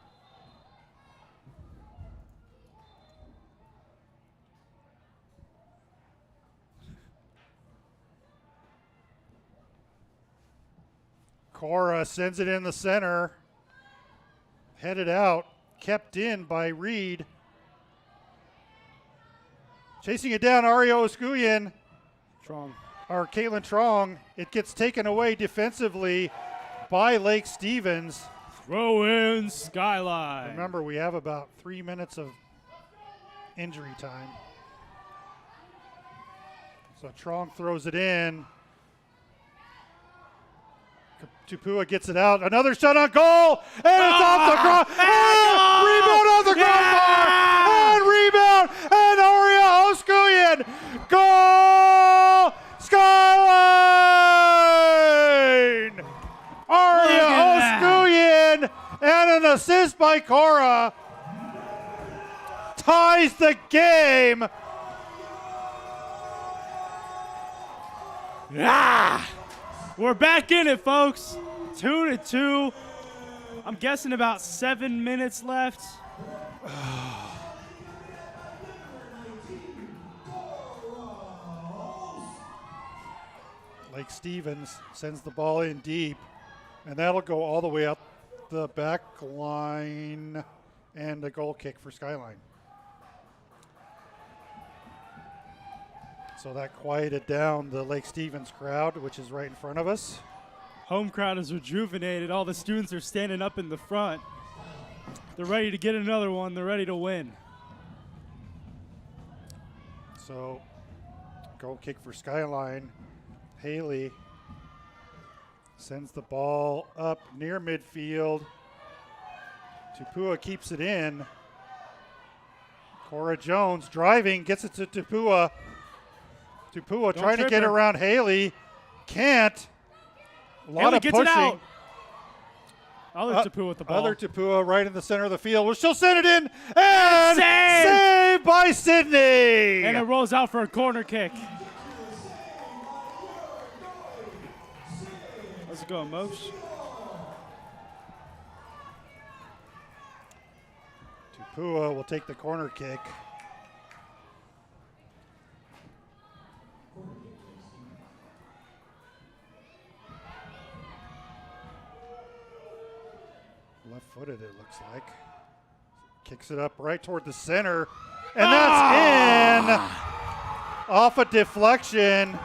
Cora sends it in the center. Headed out. Kept in by Reed. Chasing it down, Ario Oscuyen. Trong. Or Caitlin Trong. It gets taken away defensively by Lake Stevens. Throw in Skyline. Remember, we have about 3 minutes of injury time. So Trong throws it in. Tupua gets it out. Another shot on goal. And it's off the cross. And rebound off the crossbar. And rebound. And Aria Oscuyen. Goal. Skyline. Aria Oscuyen. And an assist by Cora. Ties the game. We're back in it, folks. 2-2. I'm guessing about 7 minutes left. Lake Stevens sends the ball in deep, and that'll go all the way up the back line, and a goal kick for Skyline. So that quieted down the Lake Stevens crowd, which is right in front of us. Home crowd is rejuvenated. All the students are standing up in the front. They're ready to get another one. They're ready to win. So goal kick for Skyline. Haley sends the ball up near midfield. Tupua keeps it in. Cora Jones driving, gets it to Tupua. Tupua trying to get around Haley. Can't. A lot of pushing. It out. Other Tupua with the ball. Other Tupua right in the center of the field. Well, she'll send it in. And saved by Sydney. And it rolls out for a corner kick. Let's go, Mosh. Tupua will take the corner kick. Left-footed, it looks like. Kicks it up right toward the center. And that's in off a deflection.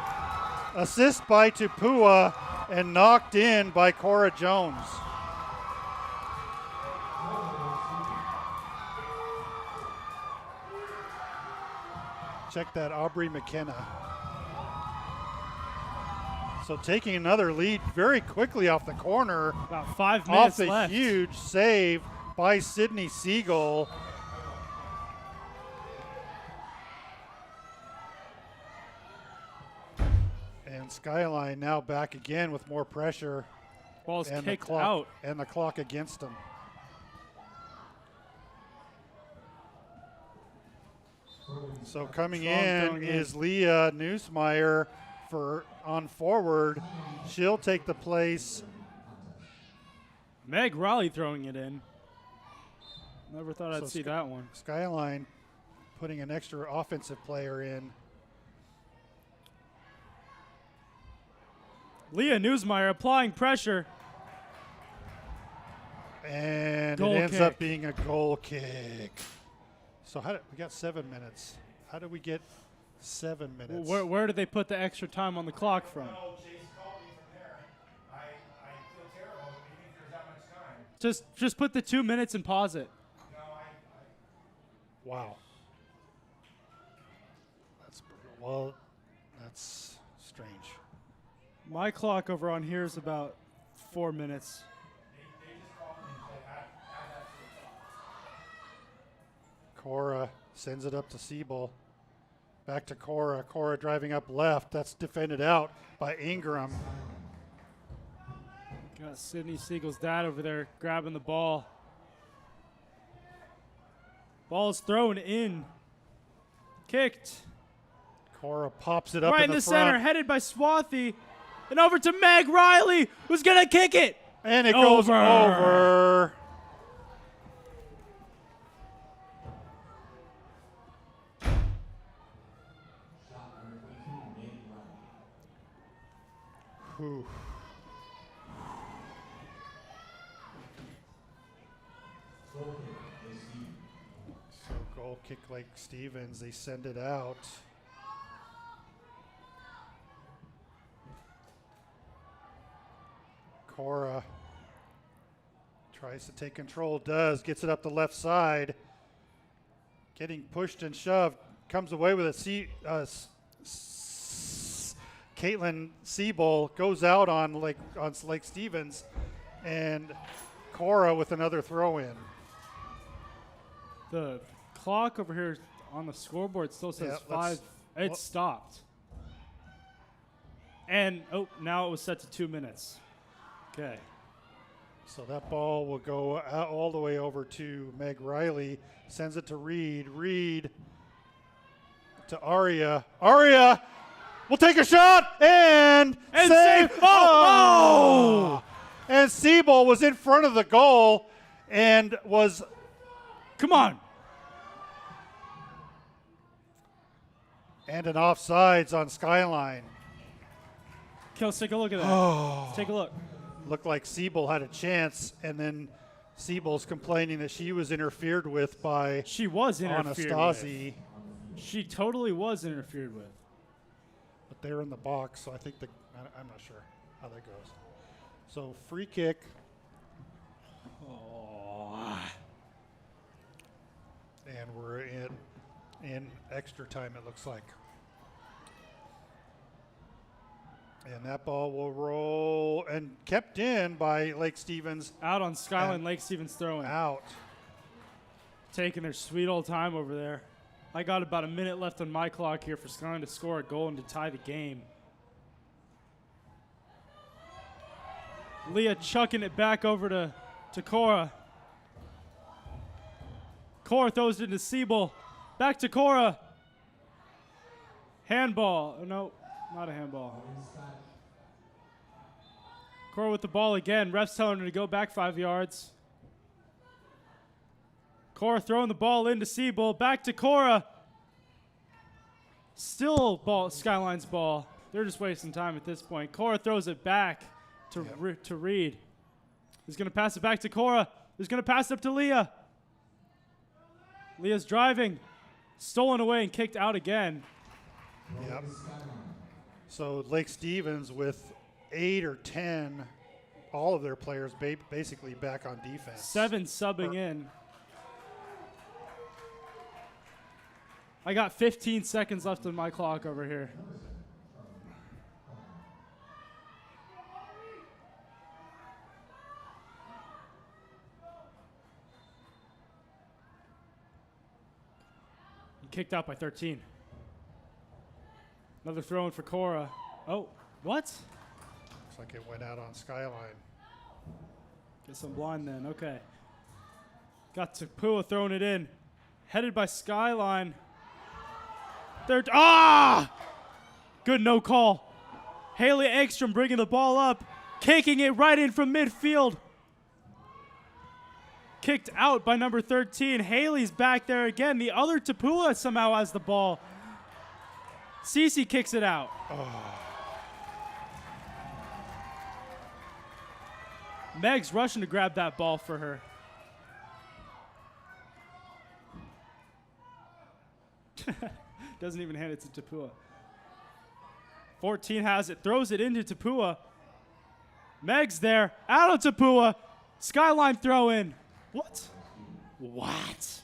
Assist by Tupua and knocked in by Cora Jones. Check that, Aubrey McKenna. So taking another lead very quickly off the corner. About 5 minutes Off the left. huge save by Sydney Siegel. And Skyline now back again with more pressure. Ball's and kicked the clock, out. And the clock against them. So coming in is Leah Neusmeyer on forward. She'll take the place. Meg Riley throwing it in. Never thought I'd see that one. Skyline putting an extra offensive player in. Leah Neusmeyer applying pressure. And Goal it ends kick. up being a goal kick. So we got 7 minutes. How did we get 7 minutes? Where did they put the extra time on the clock from? Just put the 2 minutes and pause it. Wow. That's brutal. Well, that's strange. My clock over on here is about 4 minutes. Cora sends it up to Siebel. Back to Cora. Cora driving up left. That's defended out by Ingram. Got Sydney Siegel's dad over there grabbing the ball. Ball's thrown in. Kicked. Cora pops it up Right in the center, front. headed by Swathy. And over to Meg Riley, who's going to kick it. And it goes over. Whew. So goal kick Lake Stevens. They send it out. Cora tries to take control, gets it up the left side. Getting pushed and shoved, comes away with it. Caitlin Siebel goes out on Lake Stevens, and Cora with another throw in. The clock over here on the scoreboard still says 5. It stopped. And, now it was set to 2 minutes. Okay. So that ball will go out all the way over to Meg Riley, sends it to Reed. Reed to Aria. Aria will take a shot and save. Oh! And Siebel was in front of the goal and was. Come on. And an offsides on Skyline. Let's take a look at that. Let's take a look. Looked like Siebel had a chance, and then Siebel's complaining that she was interfered with by She was interfered Anastasi. with. She totally was interfered with. But they're in the box, so I think I'm not sure how that goes. So free kick. And we're in extra time, it looks like. And that ball will roll and kept in by Lake Stevens. Out on Skyline, Lake Stevens throwing. Out. Taking their sweet old time over there. I got about a minute left on my clock here for Skyline to score a goal and to tie the game. Leah chucking it back over to Cora. Cora throws it to Siebel. Back to Cora. Handball. Oh, no, not a handball. Cora with the ball again. Ref's telling her to go back 5 yards. Cora throwing the ball into Siebel. Back to Cora. Still Skyline's ball. They're just wasting time at this point. Cora throws it back to Reed. He's going to pass it back to Cora. He's going to pass it up to Leah. Leah's driving. Stolen away and kicked out again. Yep. So Lake Stevens with 8 or 10, all of their players basically back on defense. 7 subbing in. I got 15 seconds left on my clock over here. kicked out by 13. Another throw in for Cora. Oh, what? Looks like it went out on Skyline. Guess I'm blind then. Okay. Got Tapua throwing it in. Headed by Skyline. Third. Ah! Good no call. Haley Ekstrom bringing the ball up. Kicking it right in from midfield. Kicked out by number 13. Haley's back there again. The other Tapua somehow has the ball. Cece kicks it out. Oh. Meg's rushing to grab that ball for her. Doesn't even hand it to Tapua. 14 has it, throws it into Tapua. Meg's there, out of Tapua. Skyline throw in. What? What?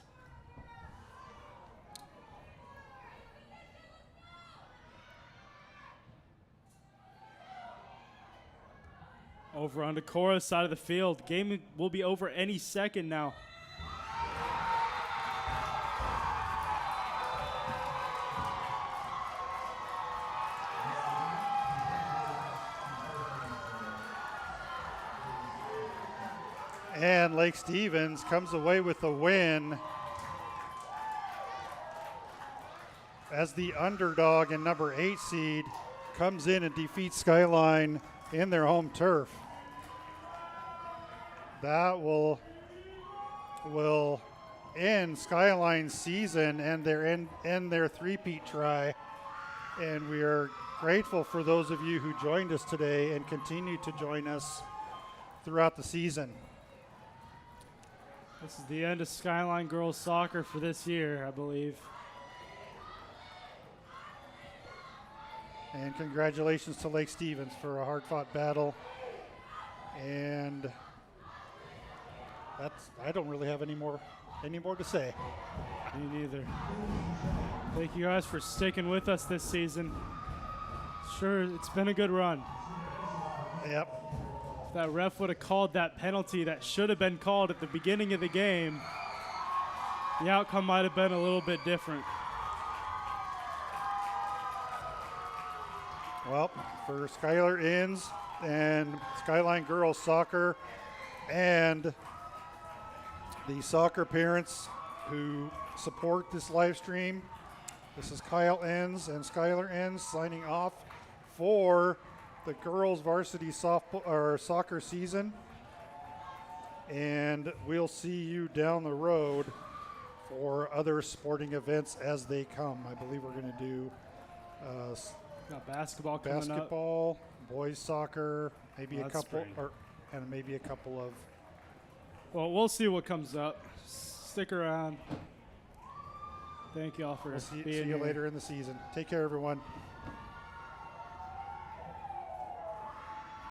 Over on the Cora's side of the field. Game will be over any second now. And Lake Stevens comes away with a win as the underdog and number 8 seed comes in and defeats Skyline in their home turf. That will end Skyline's season and end their three-peat try. And we are grateful for those of you who joined us today and continue to join us throughout the season. This is the end of Skyline girls soccer for this year, I believe. And congratulations to Lake Stevens for a hard-fought battle. And I don't really have any more to say. Me neither. Thank you guys for sticking with us this season. Sure, it's been a good run. Yep. If that ref would have called that penalty that should have been called at the beginning of the game, the outcome might have been a little bit different. Well, for Skylar Inns and Skyline Girls Soccer and the soccer parents who support this live stream, this is Kyle Inns and Skylar Inns signing off for the girls varsity softball or soccer season. And we'll see you down the road for other sporting events as they come. I believe we're going to do got basketball coming basketball, boys soccer, maybe Well, a that's couple, spring. and maybe a couple of. Well, we'll see what comes up. Stick around. Thank you all for We'll see being you here. later in the season. Take care, everyone.